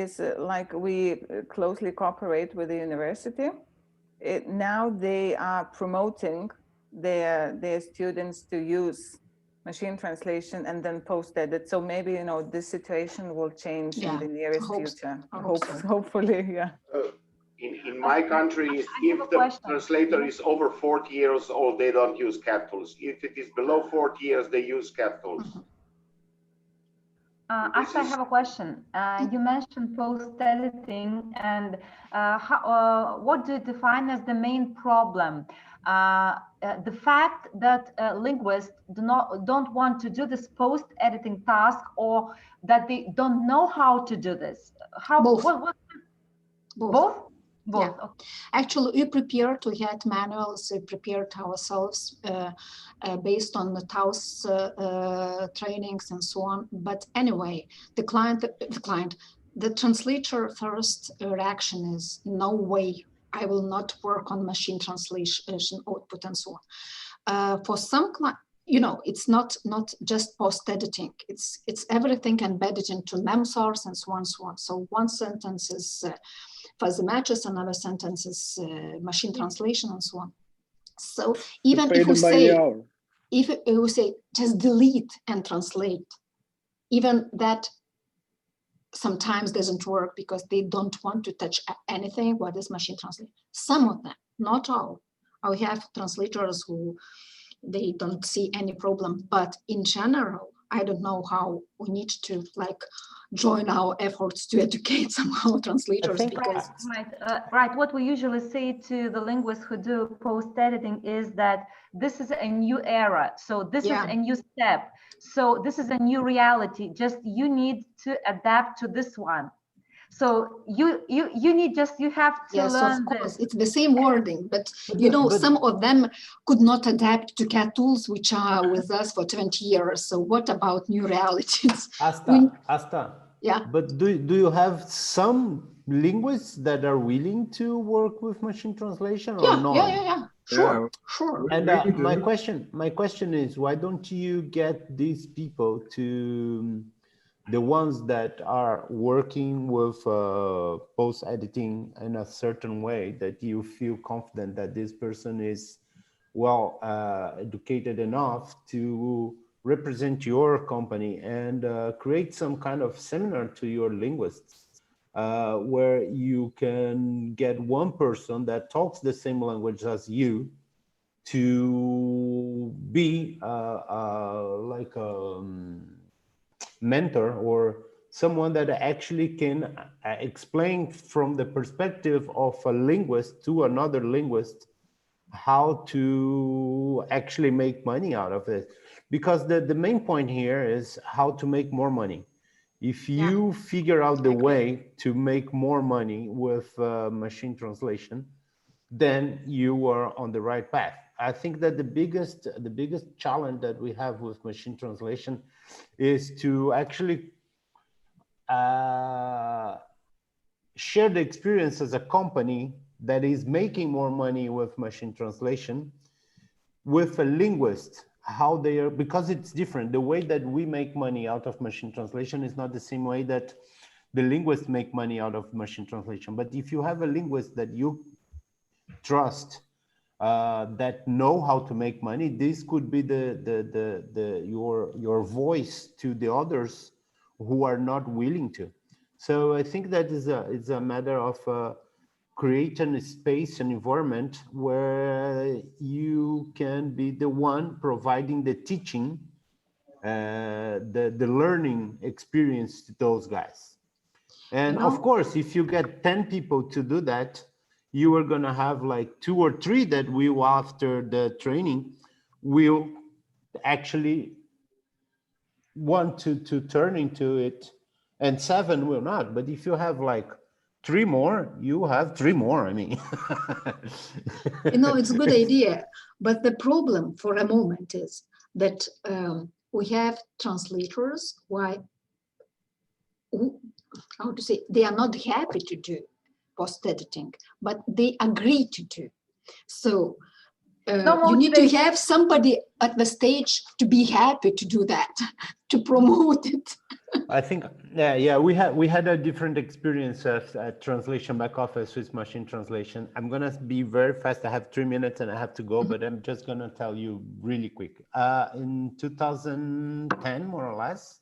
is like we closely cooperate with the university. Now they are promoting their students to use machine translation and then post edit. So maybe, you know, this situation will change in the nearest future. Hopefully, yeah. In my country, if the translator is over 40 years old, they don't use cat tools. If it is below 40 years, they use cat tools. Asta, I have a question. You mentioned post-editing, and what do you define as the main problem? The fact that linguists don't want to do this post-editing task, or that they don't know how to do this? Both. Both? Yeah. Okay. Actually, we prepared, we had manuals, we prepared ourselves based on the TAUS trainings and so on. But anyway, the translator first reaction is, no way, I will not work on machine translation output and so on. For some clients, you know, it's not just post editing. It's everything embedded into mem source and so on, so on. So one sentence is fuzzy matches, another sentence is machine translation and so on. So even if we say just delete and translate, even that sometimes doesn't work because they don't want to touch anything what is machine translation. Some of them, not all. We have translators who they don't see any problem, but in general, I don't know how we need to like join our efforts to educate somehow translators, because right. What we usually say to the linguists who do post editing is that this is a new era, so this is a new step, so this is a new reality. Just you need to adapt to this one. So you have to yes, learn of course, this. it's the same wording, but you know, some of them could not adapt to cat tools, which are with us for 20 years. So what about new realities? Asta, yeah. But do you have some linguists that are willing to work with machine translation or not? Yeah. Sure. And my question is, why don't you get these people to the ones that are working with post editing in a certain way that you feel confident that this person is well educated enough to represent your company, and create some kind of seminar to your linguists where you can get one person that talks the same language as you to be like a mentor or someone that actually can explain from the perspective of a linguist to another linguist how to actually make money out of it. Because the main point here is how to make more money. If you figure out the way to make more money with machine translation, then you are on the right path. I think that the biggest challenge that we have with machine translation is to actually share the experience as a company that is making more money with machine translation with a linguist, how they are, because it's different. The way that we make money out of machine translation is not the same way that the linguists make money out of machine translation. But if you have a linguist that you trust, that know how to make money, this could be your voice to the others who are not willing to. So I think that it's a matter of creating a space, an environment where you can be the one providing the teaching, the learning experience to those guys. And of course, if you get 10 people to do that, you are gonna have like 2 or 3 that will, after the training, will actually want to turn into it, and 7 will not. But if you have like 3 more, you have 3 more. I mean, you know, it's a good idea. But the problem for a moment is that we have translators who, how to say, they are not happy to do post editing, but they agree to do. So you need to have somebody at the stage to be happy to do that, to promote it. I think, yeah, we had a different experience at translation back office with machine translation. I'm gonna be very fast. I have 3 minutes and I have to go, but I'm just gonna tell you really quick. In 2010, more or less,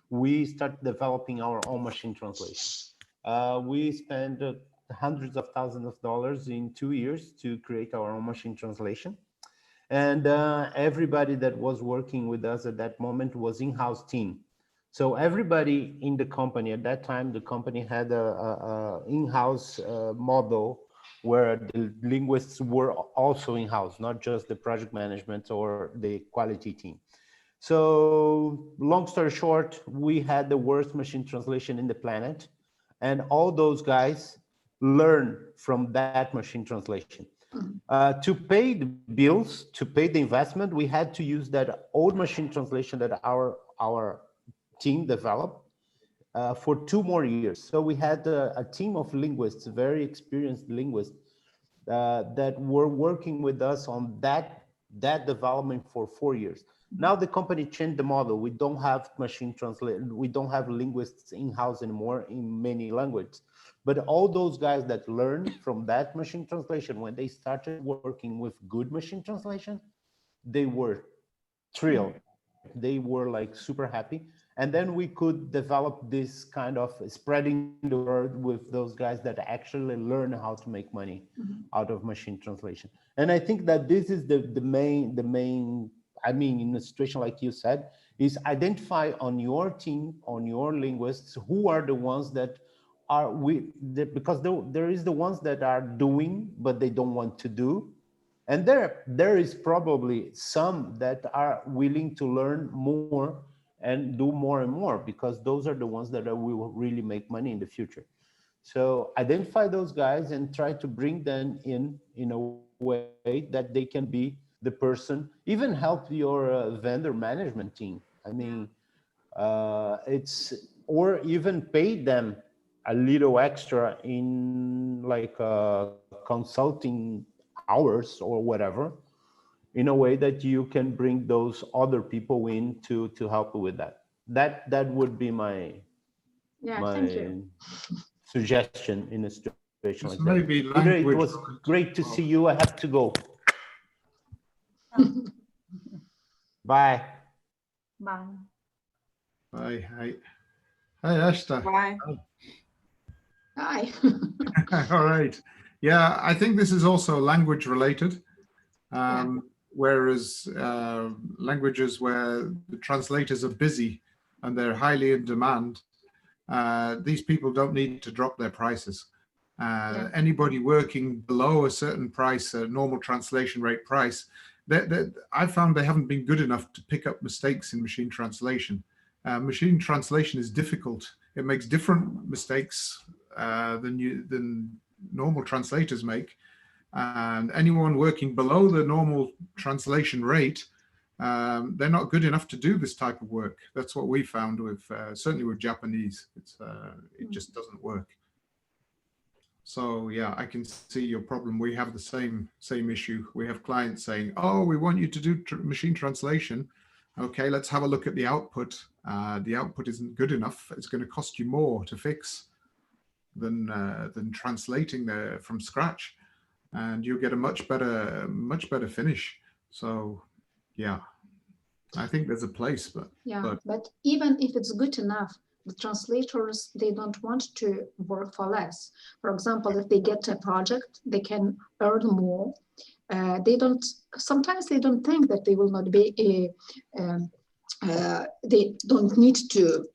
we started developing our own machine translation. We spent hundreds of thousands of dollars in 2 years to create our own machine translation. And everybody that was working with us at that moment was in-house team. So everybody in the company at that time, the company had a in-house model where the linguists were also in-house, not just the project management or the quality team. So long story short, we had the worst machine translation in the planet, and all those guys learn from that machine translation. To pay the bills, to pay the investment, we had to use that old machine translation that our team developed for 2 more years. So we had a team of linguists, very experienced linguists, that were working with us on that development for 4 years. Now the company changed the model. We don't have machine translation. We don't have linguists in-house anymore in many languages. But all those guys that learned from that machine translation, when they started working with good machine translation, they were thrilled. They were like super happy. And then we could develop this kind of spreading the word with those guys that actually learn how to make money out of machine translation. And I think that this is the main, I mean, in a situation like you said, is identify on your team, on your linguists, who are the ones that are because there is the ones that are doing, but they don't want to do. And there is probably some that are willing to learn more and do more and more, because those are the ones that will really make money in the future. So identify those guys and try to bring them in a way that they can be the person, even help your vendor management team. I mean, or even pay them a little extra in like consulting hours or whatever, in a way that you can bring those other people in to help with that. That would be my suggestion in a situation like that. Indre, it was great to see you. I have to go. Bye. Bye. Bye. Hi. Hi, Ashta. Bye. Hi. All right. Yeah, I think this is also language related. Whereas languages where the translators are busy and they're highly in demand, these people don't need to drop their prices. Anybody working below a certain price, a normal translation rate price, I found they haven't been good enough to pick up mistakes in machine translation. Machine translation is difficult. It makes different mistakes than normal translators make. And anyone working below the normal translation rate, they're not good enough to do this type of work. That's what we found with certainly with Japanese. It just doesn't work. So yeah, I can see your problem. We have the same issue. We have clients saying, "Oh, we want you to do machine translation." Okay, let's have a look at the output. The output isn't good enough. It's going to cost you more to fix than translating from scratch, and you'll get a much better finish. So yeah, I think there's a place, but even if it's good enough, the translators, they don't want to work for less. For example, if they get a project, they can earn more. Sometimes they don't think that they will not be they don't need to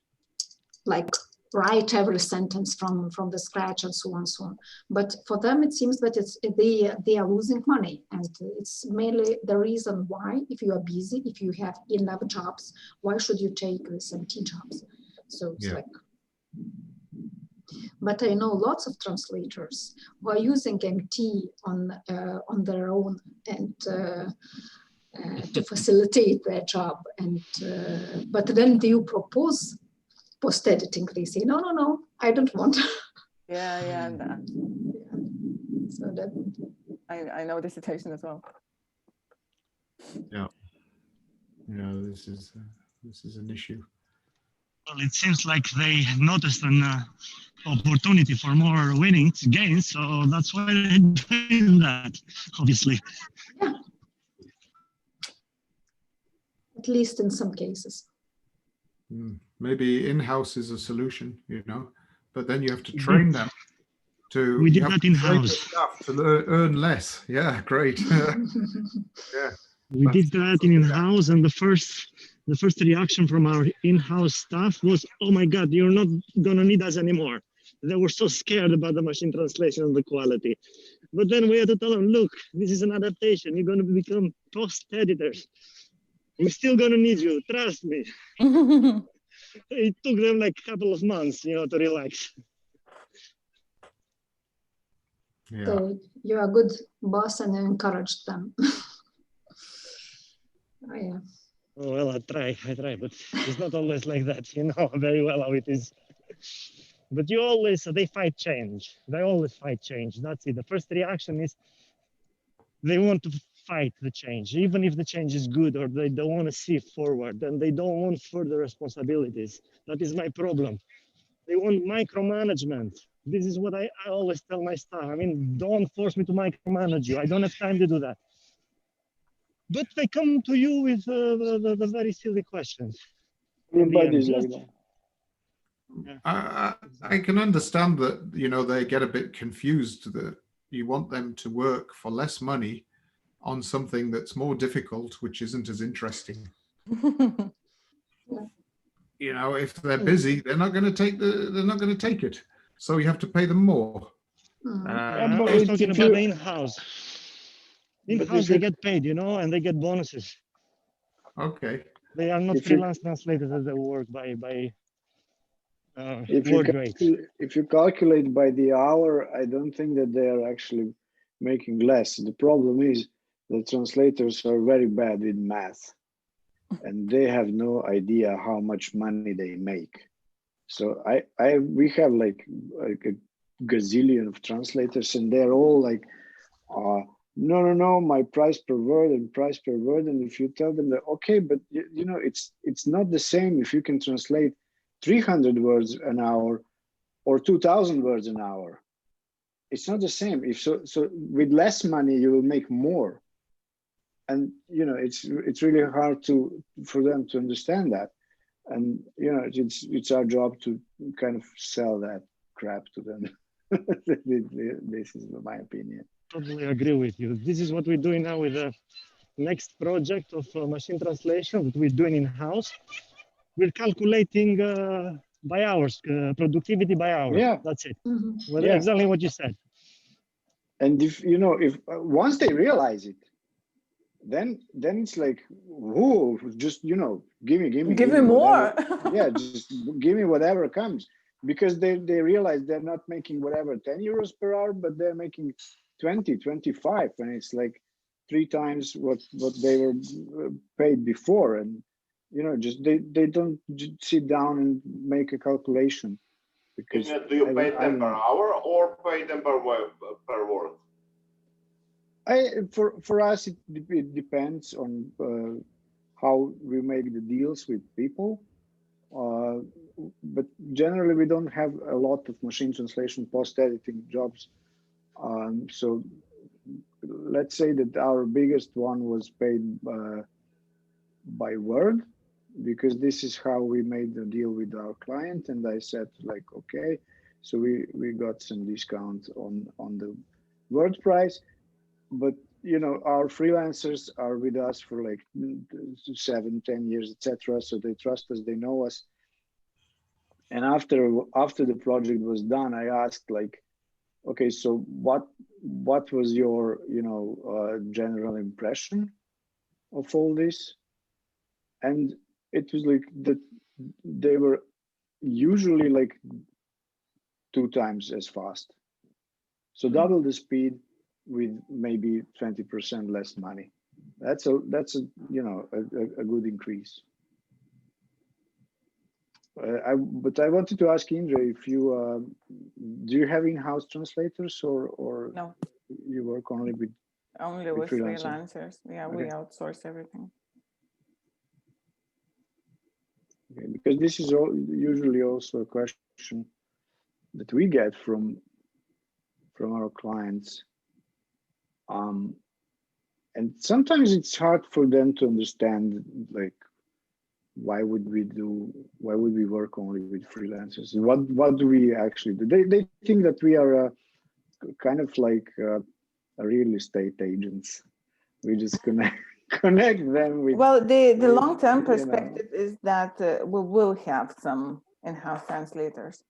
like write every sentence from the scratch and so on and so on. But for them, it seems that they are losing money, and it's mainly the reason why. If you are busy, if you have enough jobs, why should you take 17 jobs? So it's like. But I know lots of translators who are using MT on their own and to facilitate their job. And but then do you propose post editing? They say no, I don't want. Yeah. So that I know the situation as well. Yeah. Yeah, this is an issue. Well, it seems like they noticed an opportunity for more gains, so that's why they're doing that, obviously. Yeah. At least in some cases. Maybe in-house is a solution, but then you have to train them to. We did you have that to train the in-house. staff to earn less. Yeah, great. Yeah. We did that in-house, and the first reaction from our in-house staff was, "Oh my God, you're not gonna need us anymore." They were so scared about the machine translation and the quality. But then we had to tell them, "Look, this is an adaptation. You're gonna become post editors. We're still gonna need you. Trust me." It took them like a couple of months, to relax. Yeah. So you're a good boss and you encouraged them. Oh, yeah. Oh, well, I try, but it's not always like that. You know very well how it is. But they fight change. They always fight change. That's it. The first reaction is they want to fight the change, even if the change is good, or they don't want to see forward, and they don't want further responsibilities. That is my problem. They want micromanagement. This is what I always tell my staff. I mean, don't force me to micromanage you. I don't have time to do that. But they come to you with the very silly questions. Everybody's like that. Yeah. I can understand that, they get a bit confused that you want them to work for less money on something that's more difficult, which isn't as interesting. If they're busy, they're not going to take it. So you have to pay them more. I was talking about the in-house. In-house, they get paid, and they get bonuses. Okay. They are not freelance translators that they work by word rates. If you calculate by the hour, I don't think that they are actually making less. The problem is that translators are very bad with math, and they have no idea how much money they make. So we have like a gazillion of translators, and they're all like, no, my price per word. And if you tell them that, okay, but it's not the same if you can translate 300 words an hour or 2,000 words an hour. It's not the same. So with less money, you will make more. And it's really hard for them to understand that. And it's our job to kind of sell that crap to them. This is my opinion. Totally agree with you. This is what we're doing now with the next project of machine translation that we're doing in-house. We're calculating by hours, productivity by hour. Yeah, that's it. Mm-hmm. Exactly what you said. And if once they realize it, then it's like, whoa, just give me more. Yeah, just give me whatever comes, because they realize they're not making whatever 10 euros per hour, but they're making 20, 25, and it's like 3 times what they were paid before. And just they don't sit down and make a calculation. Because do you pay them per hour or pay them per word? For us, it depends on how we make the deals with people. But generally, we don't have a lot of machine translation post-editing jobs. So let's say that our biggest one was paid by word, because this is how we made the deal with our client. And I said, like, okay, so we got some discount on the word price. But our freelancers are with us for like 7-10 years, etc. So they trust us, they know us. And after the project was done, I asked, like, okay, so what was your general impression of all this? And it was like that they were usually like 2 times as fast. So double the speed with maybe 20% less money. That's a good increase. But I wanted to ask Indre, if do you have in-house translators, or no, you work only with Only with freelancers. Yeah, we outsource everything. Okay, because this is usually also a question that we get from our clients. And sometimes it's hard for them to understand, like, why would we work only with freelancers? What do we actually do? They think that we are kind of like a real estate agents. We just connect them with. Well, the long-term perspective is that we will have some in-house translators.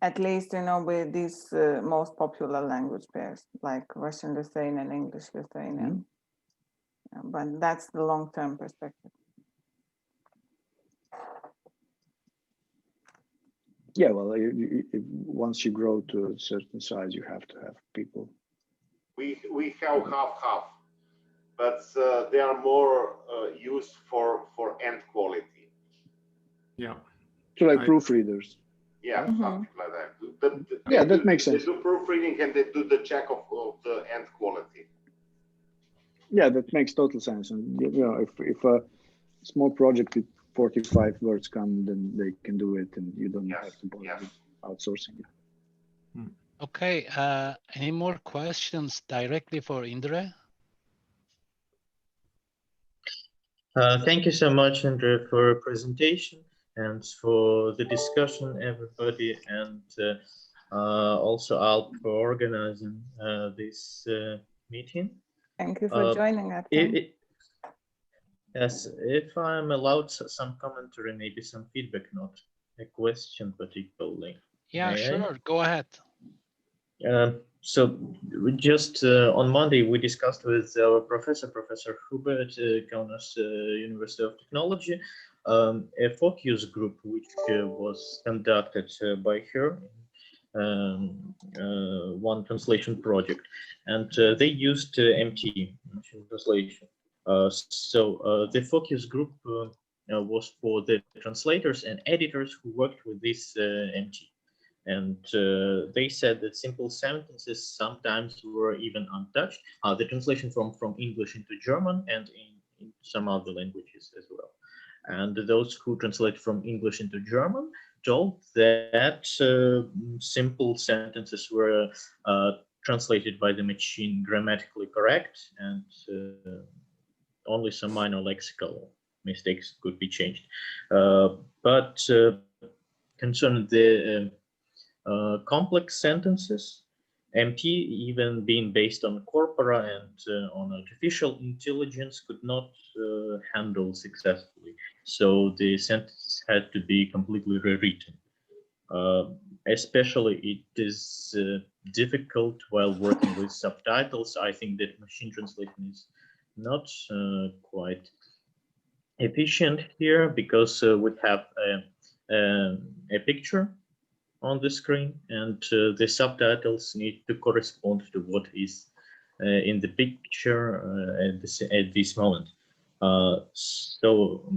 At least, with these most popular language pairs, like Russian Lithuanian, English Lithuanian. But that's the long-term perspective. Yeah, well, once you grow to a certain size, you have to have people. We have half, but they are more used for end quality. Yeah. So like proofreaders. Yeah, something like that. Yeah, that makes sense. They do proofreading and they do the check of the end quality. Yeah, that makes total sense. And if a small project with 45 words come, then they can do it, and you don't have to bother with outsourcing it. Okay. Any more questions directly for Indre? Thank you so much, Indre, for your presentation and for the discussion, everybody, and also Alp for organizing this meeting. Thank you for joining us. Yes, if I'm allowed some commentary, maybe some feedback, not a question particularly. Yeah, sure. Go ahead. So just on Monday, we discussed with our Professor Huber at Kaunas University of Technology, a focus group which was conducted by her, one translation project, and they used MT, machine translation. So the focus group was for the translators and editors who worked with this MT. And they said that simple sentences sometimes were even untouched. The translation from English into German and in some other languages as well. And those who translate from English into German told that simple sentences were translated by the machine grammatically correct, and only some minor lexical mistakes could be changed. But concerning the complex sentences, MT, even being based on corpora and on artificial intelligence, could not handle successfully. So the sentence had to be completely rewritten. Especially it is difficult while working with subtitles. I think that machine translation is not quite efficient here, because we have a picture on the screen, and the subtitles need to correspond to what is in the picture at this moment. So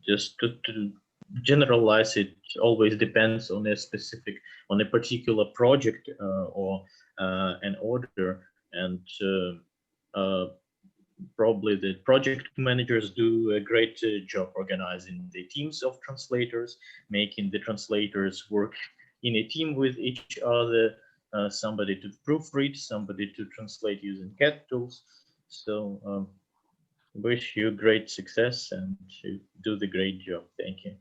just to generalize, it always depends on a particular project or an order, and probably the project managers do a great job organizing the teams of translators, making the translators work in a team with each other, somebody to proofread, somebody to translate using CAT tools. So wish you great success and you do the great job. Thank you.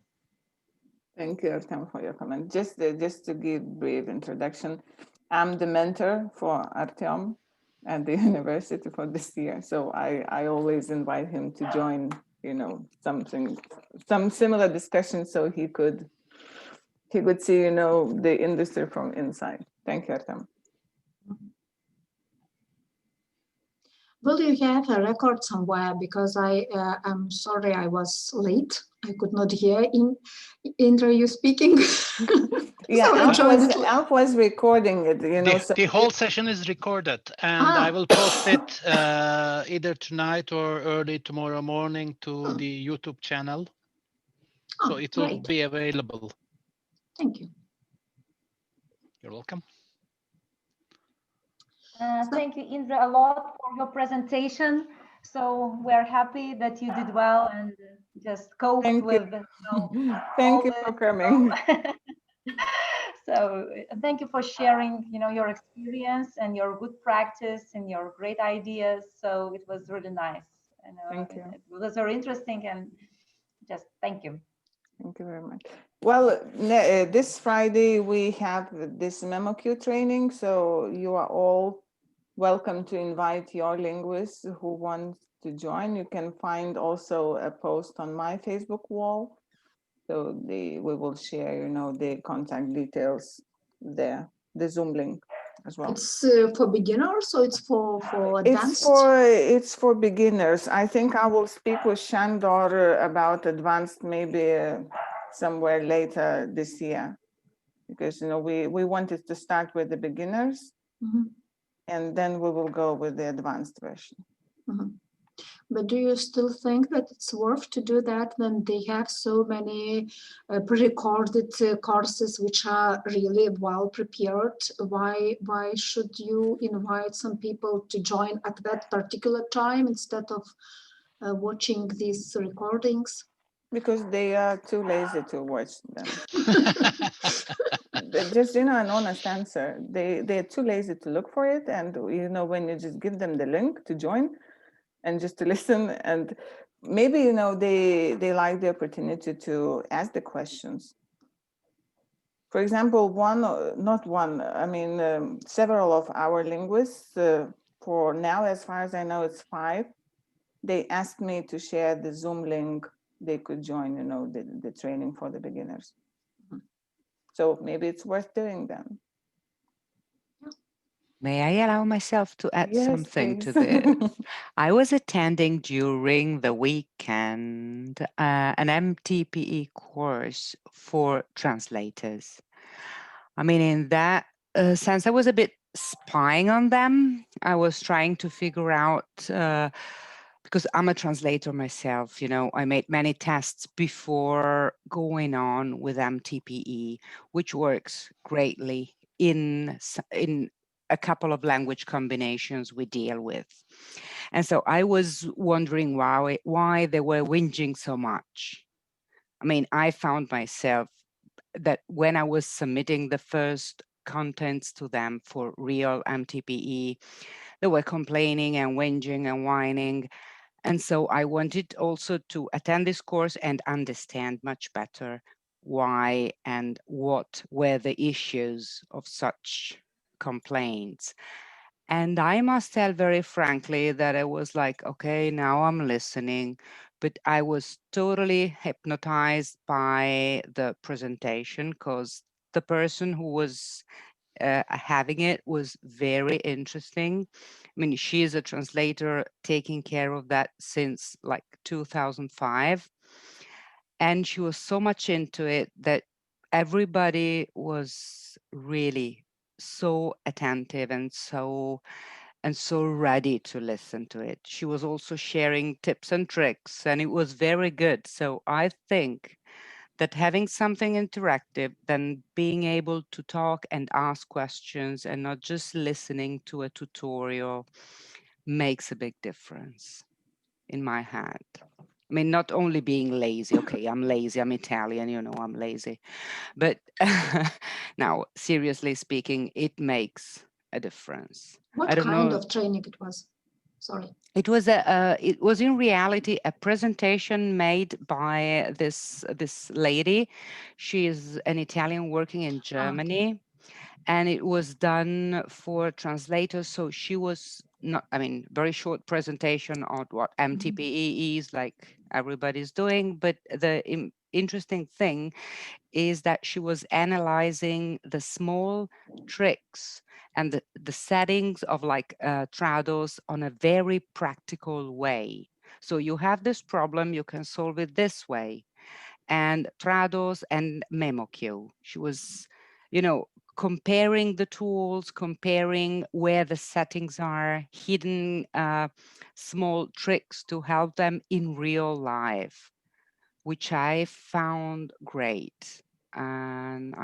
Thank you, Artem, for your comment. Just to give brief introduction, I'm the mentor for Artem at the university for this year. So I always invite him to join, some similar discussion, so he could see, the industry from inside. Thank you, Artem. Will you have a record somewhere? Because I'm sorry I was late. I could not hear Indre you speaking. Yeah, so Alp was recording it. The whole session is recorded, and I will post it either tonight or early tomorrow morning to the YouTube channel. So it will be available. Thank you. You're welcome. Thank you, Indre, a lot for your presentation. So we're happy that you did well and just coped with. Thank you for coming. So thank you for sharing, your experience and your good practice and your great ideas. So it was really nice. Thank you. It was very interesting, and just thank you. Thank you very much. Well, this Friday we have this MemoQ training, so you are all welcome to invite your linguists who want to join. You can find also a post on my Facebook wall. So we will share, the contact details there, the Zoom link as well. It's for beginners, so it's for advanced? It's for beginners. I think I will speak with Shandor about advanced maybe somewhere later this year, because we wanted to start with the beginners, and then we will go with the advanced version. But do you still think that it's worth to do that when they have so many pre-recorded courses which are really well prepared? Why should you invite some people to join at that particular time instead of watching these recordings? Because they are too lazy to watch them. Just, an honest answer. They're too lazy to look for it. And, when you just give them the link to join and just to listen, and maybe, they like the opportunity to ask the questions. For example, several of our linguists, for now, as far as I know, it's 5. They asked me to share the Zoom link. They could join, the training for the beginners. So maybe it's worth doing them. May I allow myself to add something please. to this? I was attending during the weekend an MTPE course for translators. I mean, in that sense, I was a bit spying on them. I was trying to figure out, because I'm a translator myself, I made many tests before going on with MTPE, which works greatly in a couple of language combinations we deal with. And so I was wondering why they were whinging so much. I mean, I found myself that when I was submitting the first contents to them for real MTPE, they were complaining and whinging and whining. And so I wanted also to attend this course and understand much better why and what were the issues of such complaints. And I must tell very frankly that I was like, okay, now I'm listening, but I was totally hypnotized by the presentation because the person who was having it was very interesting. I mean, she is a translator taking care of that since like 2005. And she was so much into it that everybody was really so attentive and so ready to listen to it. She was also sharing tips and tricks, and it was very good. So I think that having something interactive, then being able to talk and ask questions and not just listening to a tutorial makes a big difference in my hand. I mean, not only being lazy, okay, I'm lazy, I'm Italian, I'm lazy. But now, seriously speaking, it makes a difference. What kind of training it was? Sorry. It was in reality a presentation made by this lady. She is an Italian working in Germany, and it was done for translators. So she was not, very short presentation on what MTPE is, like everybody's doing. But the interesting thing is that she was analyzing the small tricks and the settings of like Trados on a very practical way. So you have this problem, you can solve it this way. And Trados and MemoQ, she was, comparing the tools, comparing where the settings are, hidden small tricks to help them in real life, which I found great. And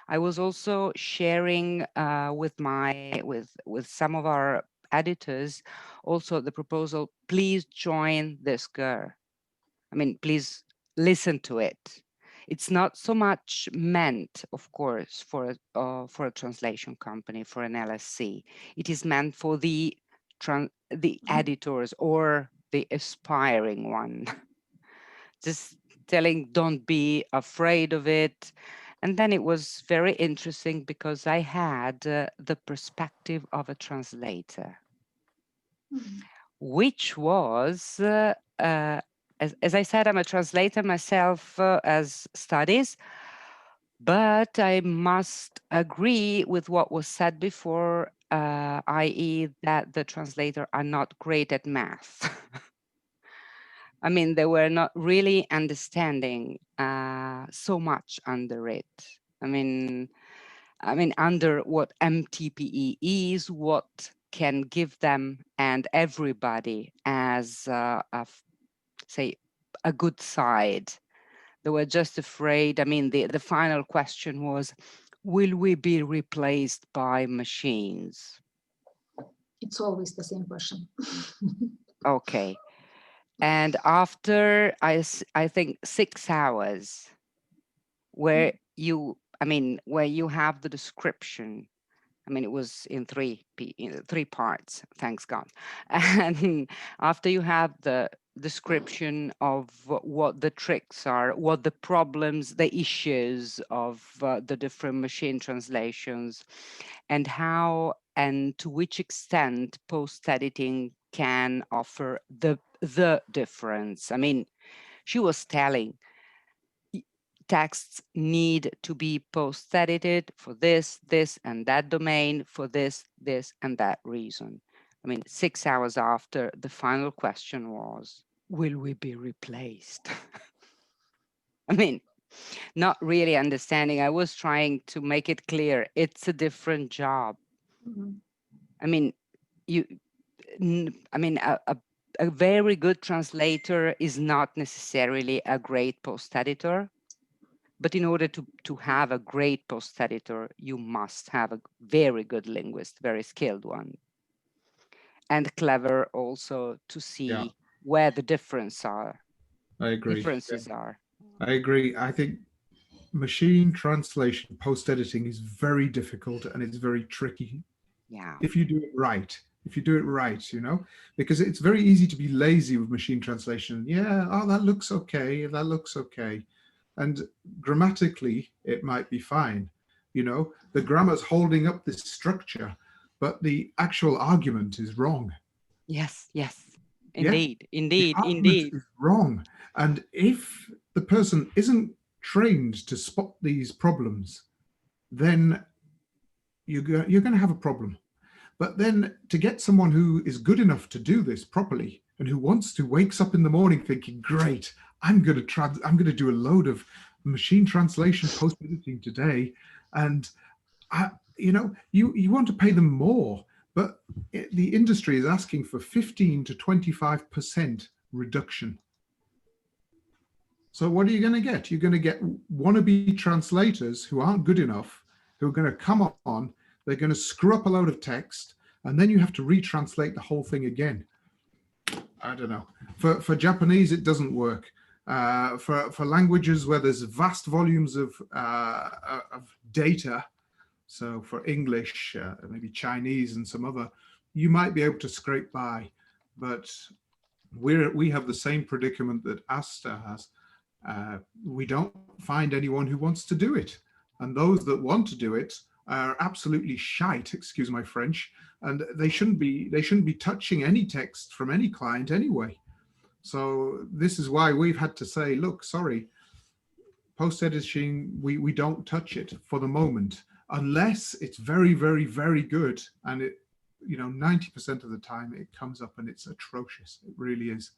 I was also sharing with some of our editors also the proposal, please join this girl. I mean, please listen to it. It's not so much meant, of course, for a translation company, for an LSC. It is meant for the editors or the aspiring one. Just telling, don't be afraid of it. And then it was very interesting because I had the perspective of a translator, which was, as I said, I'm a translator myself as studies, but I must agree with what was said before, i.e. that the translator are not great at math. I mean, they were not really understanding so much under it. I mean, under what MTPE is, what can give them and everybody as, say, a good side. They were just afraid. I mean, the final question was, will we be replaced by machines? It's always the same question. Okay. And after, I think 6 hours, where you have the description. I mean, it was in three parts, thanks God. And after you have the description of what the tricks are, what the problems, the issues of the different machine translations, and how and to which extent post-editing can offer the difference. I mean, she was telling, texts need to be post-edited for this, and that domain, for this, and that reason. I mean, 6 hours after, the final question was, will we be replaced? I mean, not really understanding. I was trying to make it clear, it's a different job. I mean, a very good translator is not necessarily a great post-editor. But in order to have a great post-editor, you must have a very good linguist, very skilled one. And clever also to see where the differences are. I agree. Differences are. I agree. I think machine translation, post-editing is very difficult and it's very tricky. Yeah. If you do it right. If you do it right, you know, because it's very easy to be lazy with machine translation. Yeah, oh, that looks okay. That looks okay. And grammatically, it might be fine. You know, the grammar's holding up this structure, but the actual argument is wrong. Yes, yes, indeed, indeed, the indeed. Is wrong. And if the person isn't trained to spot these problems, then you're going to have a problem. But then to get someone who is good enough to do this properly and who wakes up in the morning thinking, great, I'm going to do a load of machine translation post-editing today. And, you want to pay them more, but the industry is asking for 15 to 25% reduction. So what are you going to get? You're going to get wannabe translators who aren't good enough, who are going to come on, they're going to screw up a load of text, and then you have to retranslate the whole thing again. I don't know. For Japanese, it doesn't work. For languages where there's vast volumes of data, so for English, maybe Chinese and some other, you might be able to scrape by. But we have the same predicament that Asta has. We don't find anyone who wants to do it. And those that want to do it are absolutely shite, excuse my French, and they shouldn't be touching any text from any client anyway. So this is why we've had to say, look, sorry, post-editing, we don't touch it for the moment, unless it's very, very, very good. And it, 90% of the time it comes up and it's atrocious. It really is.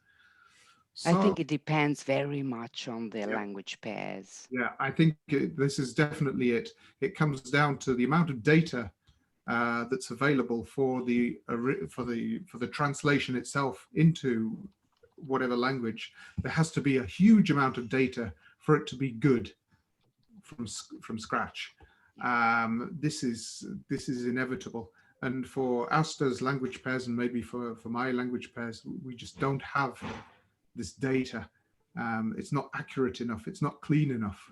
So, I think it depends very much on the language pairs. Yeah, I think this is definitely it. It comes down to the amount of data that's available for the translation itself into whatever language. There has to be a huge amount of data for it to be good from scratch. this is inevitable. And for Asta's language pairs, and maybe for my language pairs, we just don't have this data. It's not accurate enough. It's not clean enough.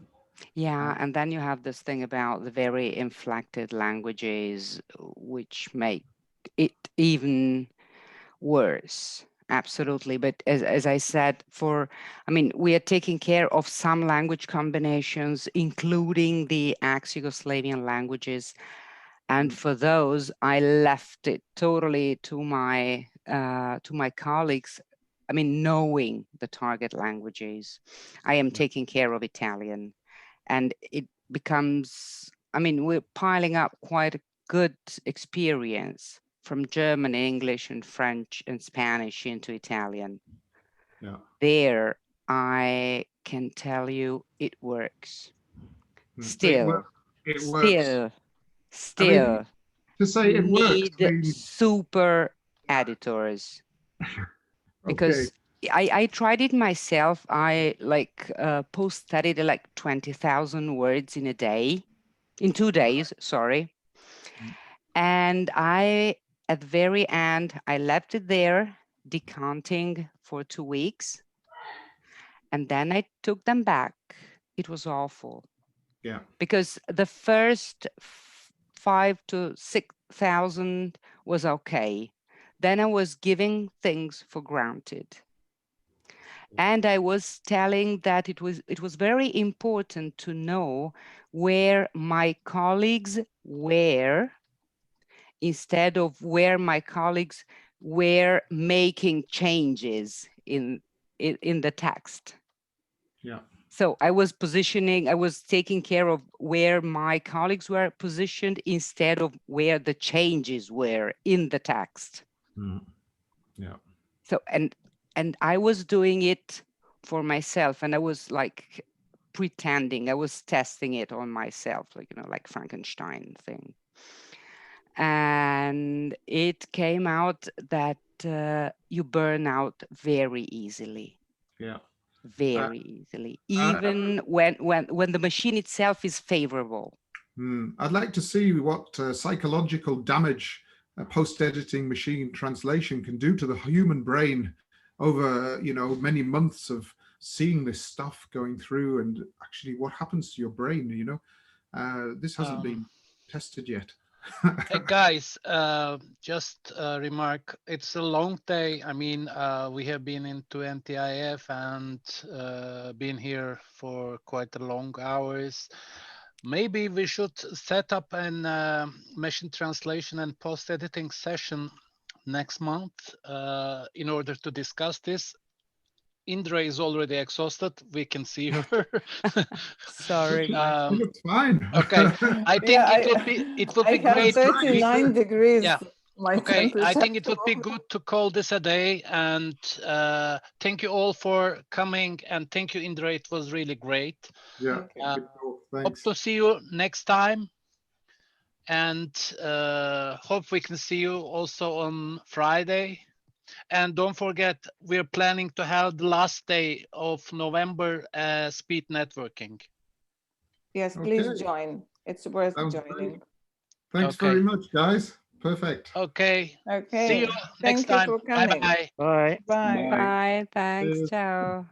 Yeah, and then you have this thing about the very inflected languages, which make it even worse. Absolutely. But as I said, we are taking care of some language combinations, including the ex-Yugoslavian languages. And for those, I left it totally to my colleagues. Knowing the target languages, I am taking care of Italian, and it becomes, we're piling up quite a good experience from German, English, and French and Spanish into Italian. Yeah. There, I can tell you it works. Still. To say it works, need super editors. Because I tried it myself. I post-studied 20,000 words in 2 days, sorry. And at the very end, I left it there, decanting for 2 weeks. And then I took them back. It was awful. Yeah. Because the first 5,000 to 6,000 was okay. Then I was giving things for granted. And I was telling that it was very important to know where my colleagues were, instead of where my colleagues were making changes in the text. Yeah. So I was taking care of where my colleagues were positioned instead of where the changes were in the text. Yeah. So, and I was doing it for myself, and I was pretending, I was testing it on myself, like Frankenstein thing. And it came out that you burn out very easily. Yeah. Very easily, even when the machine itself is favorable. I'd like to see what psychological damage a post-editing machine translation can do to the human brain over, many months of seeing this stuff going through, and actually what happens to your brain. This hasn't been tested yet. Hey guys, just a remark. It's a long day. We have been into NTIF and been here for quite a long hours. Maybe we should set up an machine translation and post-editing session next month in order to discuss this. Indre is already exhausted. We can see her. Sorry. It's fine. Okay. I think it would be great. 39 degrees. Yeah. Okay. I temperature. think it would be good to call this a day. And thank you all for coming. And thank you, Indre. It was really great. Yeah. Hope to see you next time. And hope we can see you also on Friday. And don't forget, we're planning to have the last day of November speed networking. Yes, please join. It's worth joining. Thanks very much, guys. Perfect. Okay. Okay. See you next time. For coming. Bye-bye. Bye. Bye. Bye. Thanks. Cheers. Ciao.